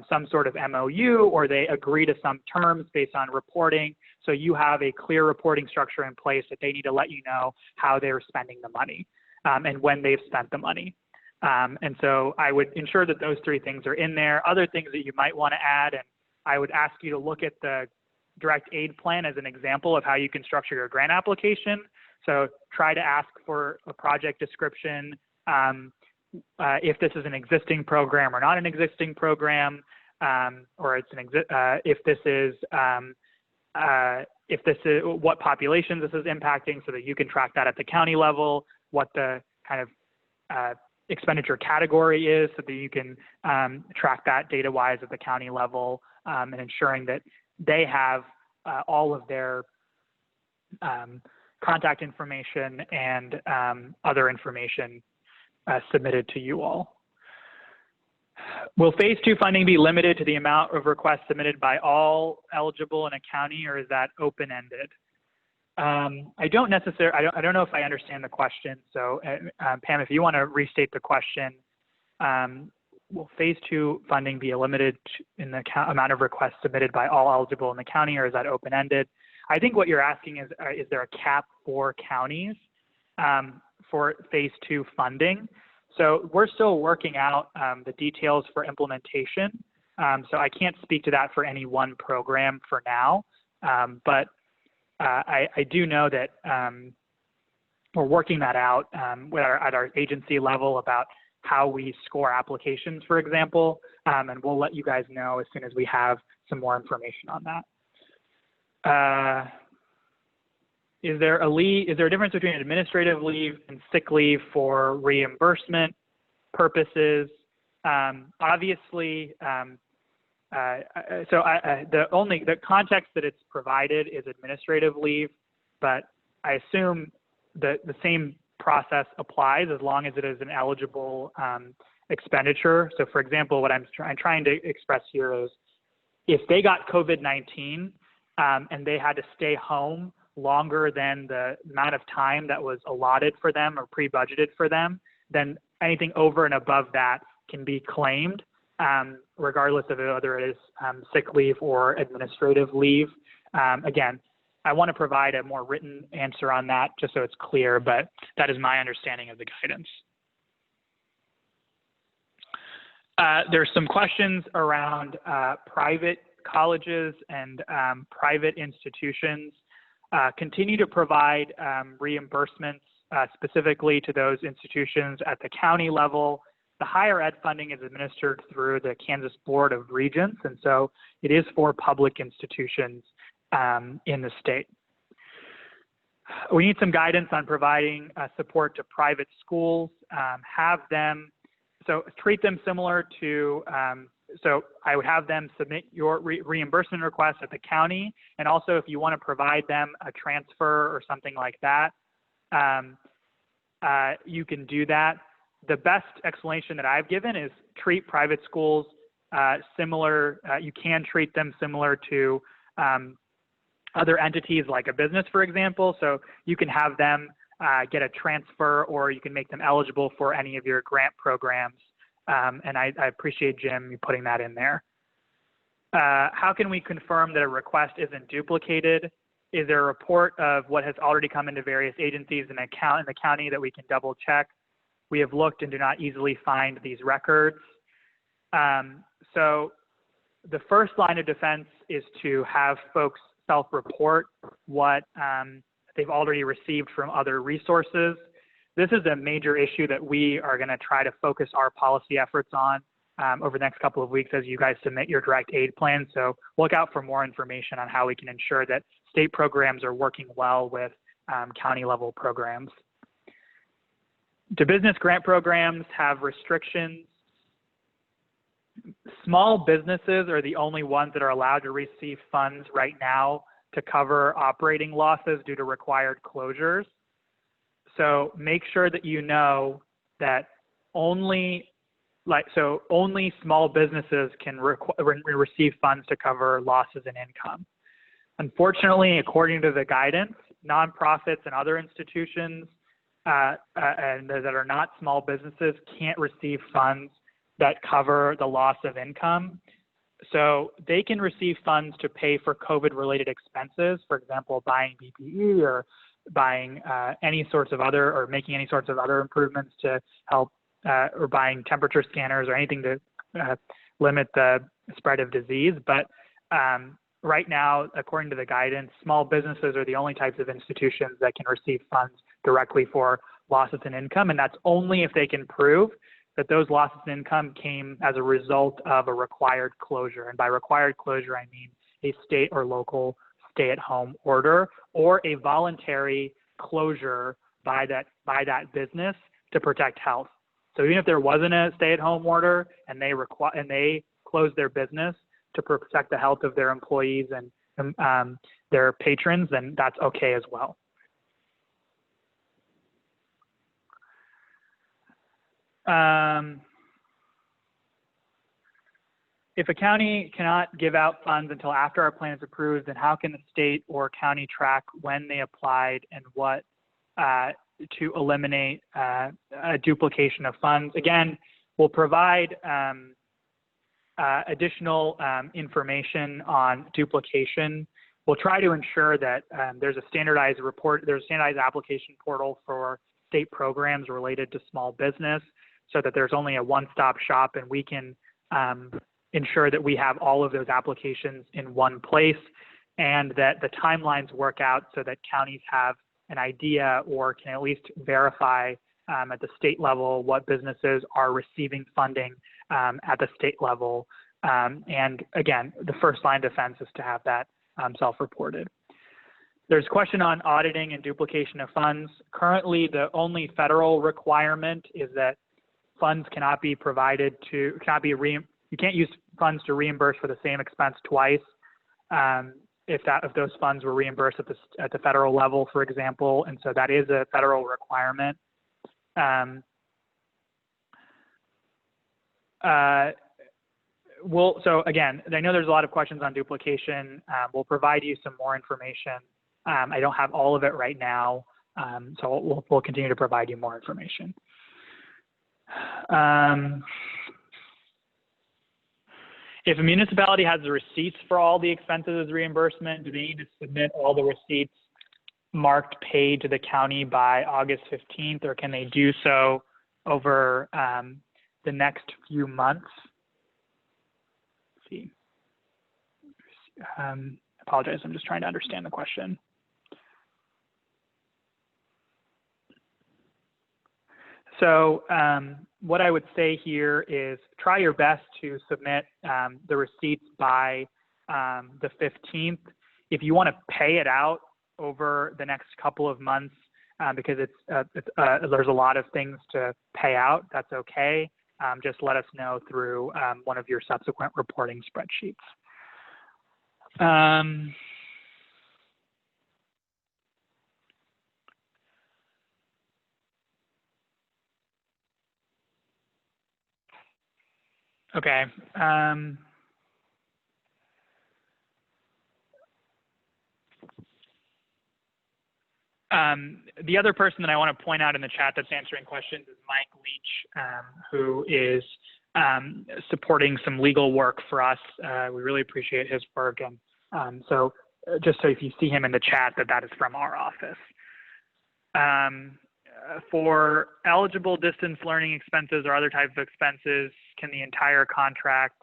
some sort of MOU, or they agree to some terms based on reporting. So you have a clear reporting structure in place that they need to let you know how they're spending the money and when they've spent the money. And so I would ensure that those three things are in there. Other things that you might want to add, and I would ask you to look at the direct aid plan as an example of how you can structure your grant application. So try to ask for a project description, if this is an existing program or not an existing program, or it's an if this is what populations this is impacting, so that you can track that at the county level, what the kind of expenditure category is, so that you can track that data-wise at the county level, and ensuring that they have all of their contact information and other information submitted to you all. Will phase 2 funding be limited to the amount of requests submitted by all eligible in a county, or is that open-ended? I don't know if I understand the question. So Pam, if you want to restate the question, will phase 2 funding be limited in the amount of requests submitted by all eligible in the county, or is that open-ended? I think what you're asking is there a cap for counties for phase 2 funding? So we're still working out the details for implementation. So I can't speak to that for any one program for now, but I do know that we're working that out at our agency level about how we score applications, for example, and we'll let you guys know as soon as we have some more information on that. Is there a difference between administrative leave and sick leave for reimbursement purposes? Obviously, the context that it's provided is administrative leave, but I assume that the same process applies as long as it is an eligible expenditure. So for example, what I'm trying to express here is if they got COVID-19 and they had to stay home longer than the amount of time that was allotted for them or pre-budgeted for them, then anything over and above that can be claimed, regardless of whether it is sick leave or administrative leave. Again, I want to provide a more written answer on that just so it's clear, but that is my understanding of the guidance. There's some questions around private colleges and private institutions. Continue to provide reimbursements specifically to those institutions at the county level. The higher ed funding is administered through the Kansas Board of Regents, and so it is for public institutions in the state. We need some guidance on providing support to private schools. Treat them similar to, so I would have them submit your reimbursement request at the county, and also if you want to provide them a transfer or something like that, you can do that. The best explanation that I've given is treat private schools similar, you can treat them similar to other entities like a business, for example. So you can have them get a transfer, or you can make them eligible for any of your grant programs. And I appreciate, Jim, you putting that in there. How can we confirm that a request isn't duplicated? Is there a report of what has already come into various agencies in the county that we can double check? We have looked and do not easily find these records. So the first line of defense is to have folks self-report what they've already received from other resources. This is a major issue that we are going to try to focus our policy efforts on over the next couple of weeks as you guys submit your direct aid plan. So look out for more information on how we can ensure that state programs are working well with county level programs. Do business grant programs have restrictions? Small businesses are the only ones that are allowed to receive funds right now to cover operating losses due to required closures. So make sure that you know that only small businesses can receive funds to cover losses in income. Unfortunately, according to the guidance, nonprofits and other institutions and that are not small businesses can't receive funds that cover the loss of income. So they can receive funds to pay for COVID-related expenses, for example, buying PPE or buying any sorts of other, or making any sorts of other improvements to help, or buying temperature scanners or anything to limit the spread of disease. But right now, according to the guidance, small businesses are the only types of institutions that can receive funds directly for losses in income, and that's only if they can prove that those losses in income came as a result of a required closure. And by required closure, I mean a state or local stay-at-home order or a voluntary closure by that business to protect health. So even if there wasn't a stay-at-home order and they closed their business to protect the health of their employees and their patrons, then that's okay as well. If a county cannot give out funds until after our plan is approved, then how can the state or county track when they applied and what to eliminate a duplication of funds? Again, we'll provide additional information on duplication. We'll try to ensure that there's a standardized application portal for state programs related to small business, so that there's only a one-stop shop and we can ensure that we have all of those applications in one place, and that the timelines work out so that counties have an idea or can at least verify at the state level what businesses are receiving funding at the state level. And again, the first line of defense is to have that self-reported. There's a question on auditing and duplication of funds. Currently, the only federal requirement is that funds cannot be provided to, you can't use funds to reimburse for the same expense twice. If those funds were reimbursed at the federal level, for example, and so that is a federal requirement. So again, I know there's a lot of questions on duplication. We'll provide you some more information. I don't have all of it right now, so we'll continue to provide you more information. If a municipality has the receipts for all the expenses as reimbursement, do they need to submit all the receipts marked paid to the county by August 15th, or can they do so over the next few months? Let's see. Apologize, I'm just trying to understand the question. So what I would say here is try your best to submit the receipts by the 15th. If you want to pay it out over the next couple of months because there's a lot of things to pay out, that's okay. Just let us know through one of your subsequent reporting spreadsheets. Okay. The other person that I want to point out in the chat that's answering questions is Mike Leach, who is supporting some legal work for us. We really appreciate his work. And so just so if you see him in the chat, that is from our office. For eligible distance learning expenses or other types of expenses, can the entire contract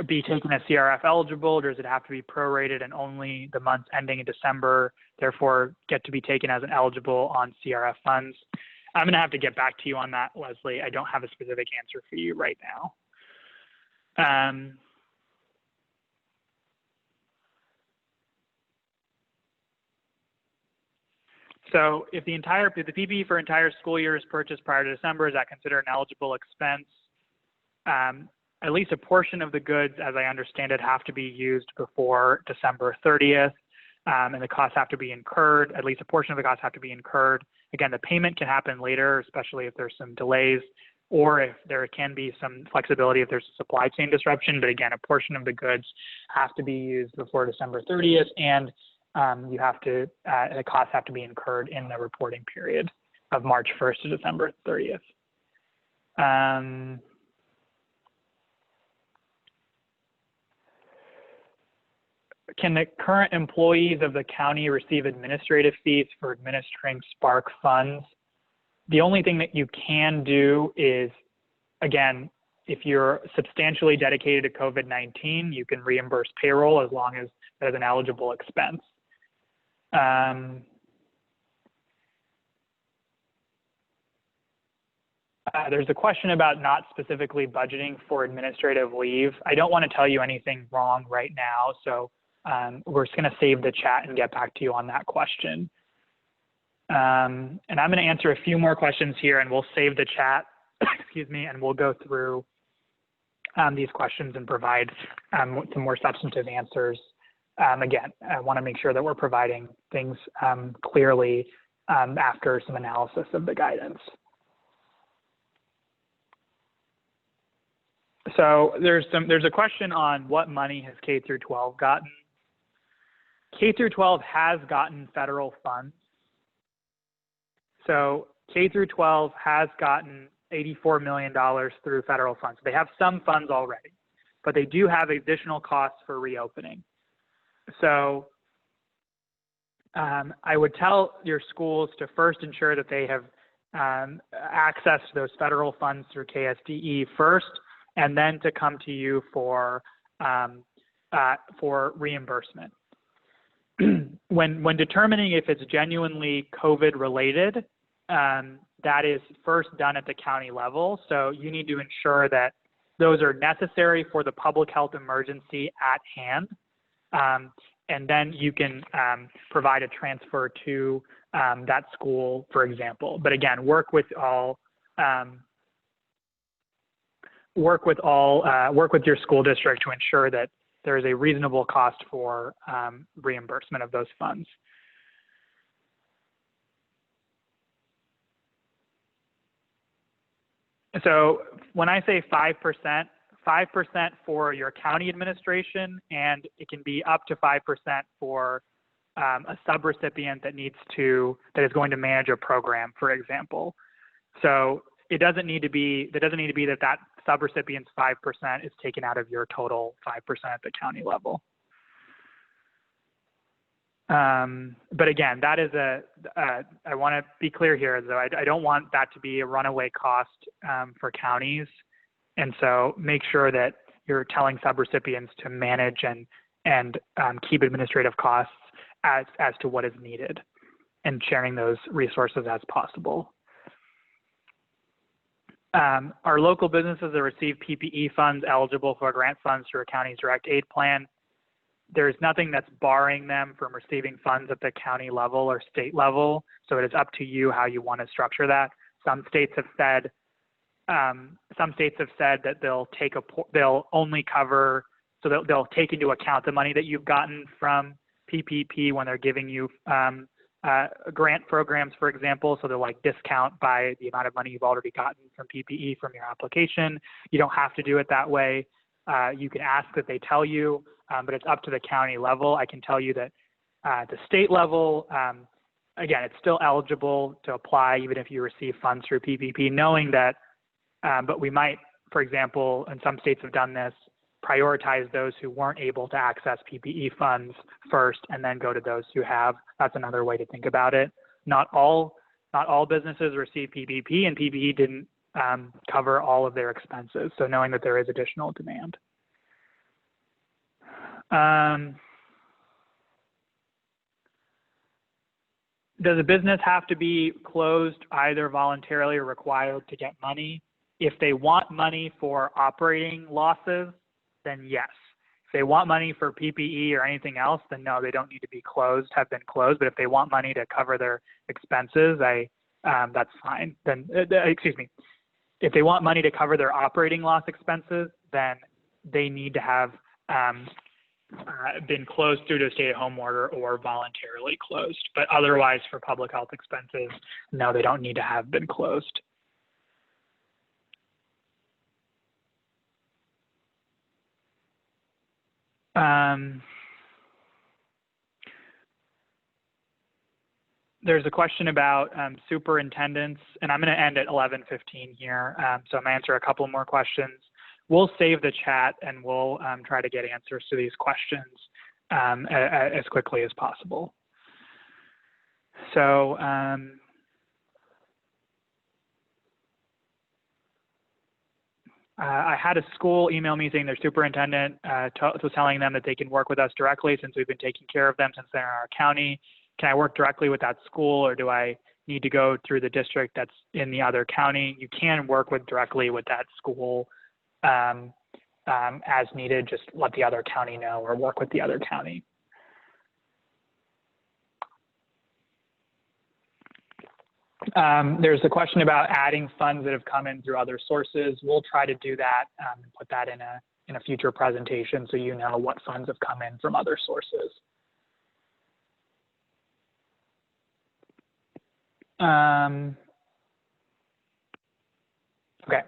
be taken as CRF eligible, or does it have to be prorated and only the months ending in December, therefore get to be taken as an eligible on CRF funds? I'm going to have to get back to you on that, Leslie. I don't have a specific answer for you right now. So if the PPE for entire school year is purchased prior to December, is that considered an eligible expense? At least a portion of the goods, as I understand it, have to be used before December 30th, and the costs have to be incurred. At least a portion of the costs have to be incurred. Again, the payment can happen later, especially if there's some delays, or if there can be some flexibility if there's a supply chain disruption. But again, a portion of the goods have to be used before December 30th, and you have to, the costs have to be incurred in the reporting period of March 1st to December 30th. Can the current employees of the county receive administrative fees for administering Spark funds? The only thing that you can do is, again, if you're substantially dedicated to COVID-19, you can reimburse payroll as long as that is an eligible expense. There's a question about not specifically budgeting for administrative leave. I don't want to tell you anything wrong right now, so we're just going to save the chat and get back to you on that question. And I'm going to answer a few more questions here, and we'll save the chat, excuse me, and we'll go through these questions and provide some more substantive answers. Again, I want to make sure that we're providing things clearly after some analysis of the guidance. So there's a question on what money has K through 12 gotten. K through 12 has gotten federal funds. So K through 12 has gotten $84 million through federal funds. They have some funds already, but they do have additional costs for reopening. So I would tell your schools to first ensure that they have access to those federal funds through KSDE first, and then to come to you for reimbursement. When determining if it's genuinely COVID related, that is first done at the county level. So you need to ensure that those are necessary for the public health emergency at hand. And then you can provide a transfer to that school, for example. But again, work with your school district to ensure that there is a reasonable cost for reimbursement of those funds. So when I say 5%, 5% for your county administration, and it can be up to 5% for a subrecipient that is going to manage a program, for example. So it doesn't need to be that subrecipient's 5% is taken out of your total 5% at the county level. But again, that is I want to be clear here, though. I don't want that to be a runaway cost for counties. And so make sure that you're telling subrecipients to manage and keep administrative costs as to what is needed, and sharing those resources as possible. Are local businesses that receive PPE funds eligible for grant funds through a county's direct aid plan? There's nothing that's barring them from receiving funds at the county level or state level. So it is up to you how you want to structure that. Some states have said that they'll only cover, so they'll take into account the money that you've gotten from PPP when they're giving you grant programs, for example. So they'll like discount by the amount of money you've already gotten from PPE from your application. You don't have to do it that way. You can ask that they tell you, but it's up to the county level. I can tell you that at the state level, again, it's still eligible to apply even if you receive funds through PPP, knowing that, but we might, for example, and some states have done this, prioritize those who weren't able to access PPE funds first and then go to those who have. That's another way to think about it. Not all businesses receive PPP, and PPP didn't cover all of their expenses. So knowing that there is additional demand. Does a business have to be closed either voluntarily or required to get money? If they want money for operating losses, then yes. If they want money for PPE or anything else, then no, they don't need to be closed, have been closed. But if they want money to cover their expenses, that's fine. Then, excuse me, if they want money to cover their operating loss expenses, then they need to have been closed due to a stay-at-home order or voluntarily closed. But otherwise, for public health expenses, no, they don't need to have been closed. there's a question about superintendents, and I'm going to end at 11:15 here, so I'm going to answer a couple more questions. We'll save the chat and we'll try to get answers to these questions as quickly as possible. So I had a school email me saying their superintendent was telling them that they can work with us directly since we've been taking care of them since they're in our county. Can I work directly with that school, or do I need to go through the district that's in the other county? You can work directly with that school as needed. Just let the other county know or work with the other county. There's a question about adding funds that have come in through other sources. We'll try to do that and put that in a future presentation so you know what funds have come in from other sources. Okay,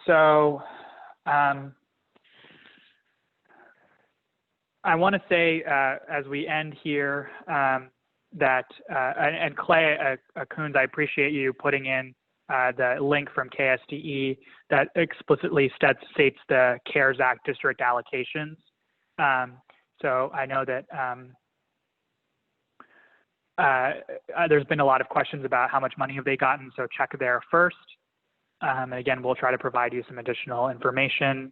so I want to say as we end here that, and Clay Coons, I appreciate you putting in the link from KSDE that explicitly states the CARES Act district allocations. So I know that there's been a lot of questions about how much money have they gotten, so check there first. And again, we'll try to provide you some additional information.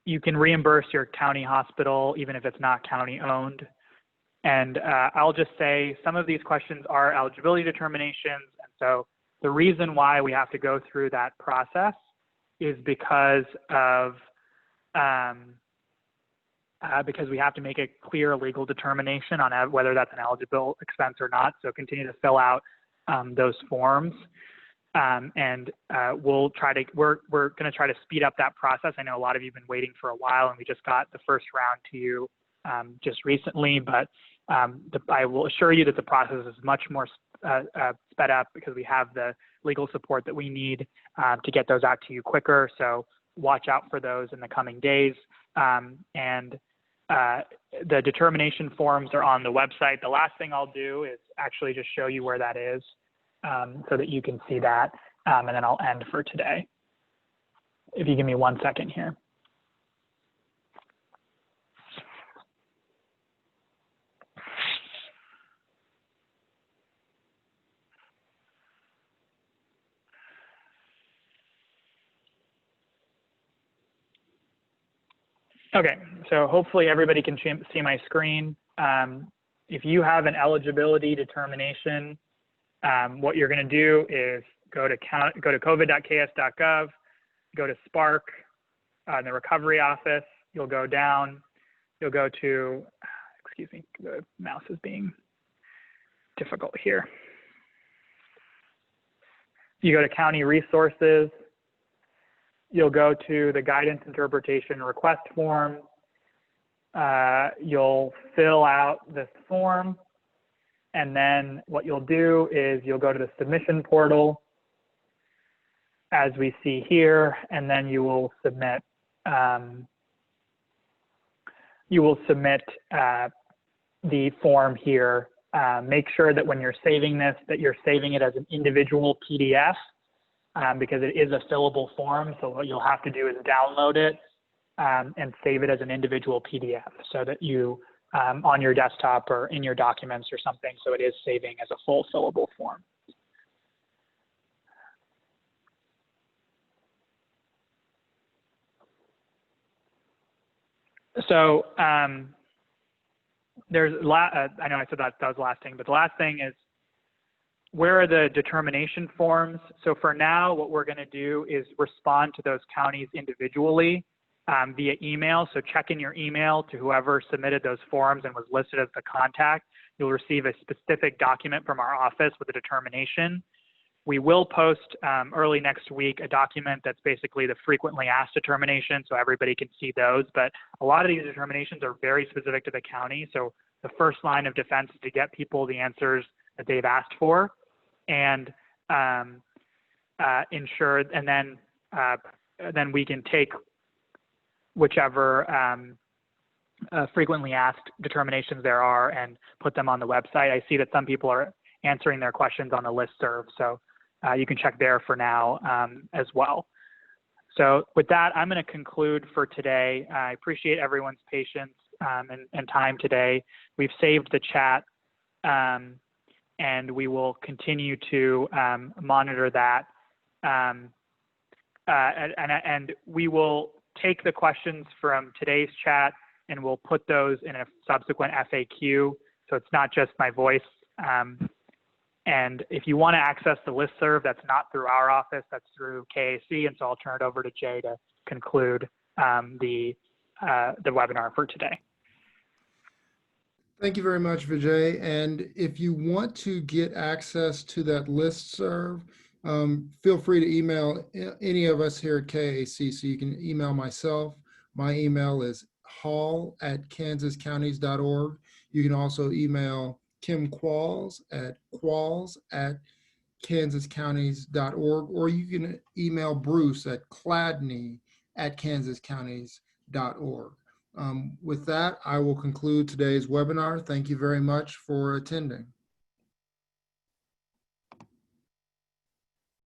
You can reimburse your county hospital even if it's not county owned. And I'll just say some of these questions are eligibility determinations. And so the reason why we have to go through that process is because of because we have to make a clear legal determination on whether that's an eligible expense or not. So continue to fill out those forms. We'll try to, we're going to try to speed up that process. I know a lot of you have been waiting for a while, and we just got the first round to you just recently, but I will assure you that the process is much more sped up because we have the legal support that we need to get those out to you quicker. So watch out for those in the coming days. The determination forms are on the website. The last thing I'll do is actually just show you where that is so that you can see that, and then I'll end for today. If you give me 1 second here. Okay, so hopefully everybody can see my screen. If you have an eligibility determination, what you're going to do is go to covid.ks.gov, go to Spark, in the recovery office. You'll go down. You'll go to, excuse me, the mouse is being difficult here. You go to county resources. You'll go to the guidance interpretation request form. You'll fill out this form. And then what you'll do is you'll go to the submission portal as we see here, and then you will submit the form here. Make sure that when you're saving this, that you're saving it as an individual PDF. Because it is a fillable form, so what you'll have to do is download it and save it as an individual PDF so that you, on your desktop or in your documents or something, so it is saving as a full fillable form. So there's, I know I said that was the last thing, but the last thing is, where are the determination forms? So for now, what we're going to do is respond to those counties individually via email. So check in your email to whoever submitted those forms and was listed as the contact. You'll receive a specific document from our office with a determination. We will post early next week a document that's basically the frequently asked determination, so everybody can see those. But a lot of these determinations are very specific to the county. So the first line of defense is to get people the answers that they've asked for, and ensure, and then we can take whichever frequently asked determinations there are and put them on the website. I see that some people are answering their questions on the listserv, so you can check there for now as well. So with that, I'm going to conclude for today. I appreciate everyone's patience and time today. We've saved the chat, and we will continue to monitor that. And we will take the questions from today's chat and we'll put those in a subsequent FAQ. So it's not just my voice. And if you want to access the listserv, that's not through our office, that's through KAC. And so I'll turn it over to Jay to conclude the webinar for today. Thank you very much, Vijay. And if you want to get access to that listserv, feel free to email any of us here at KAC. So you can email myself. My email is hall@kansascounties.org. You can also email Kim Qualls at kansascounties.org, or you can email Bruce at cladney@kansascounties.org. With that, I will conclude today's webinar. Thank you very much for attending.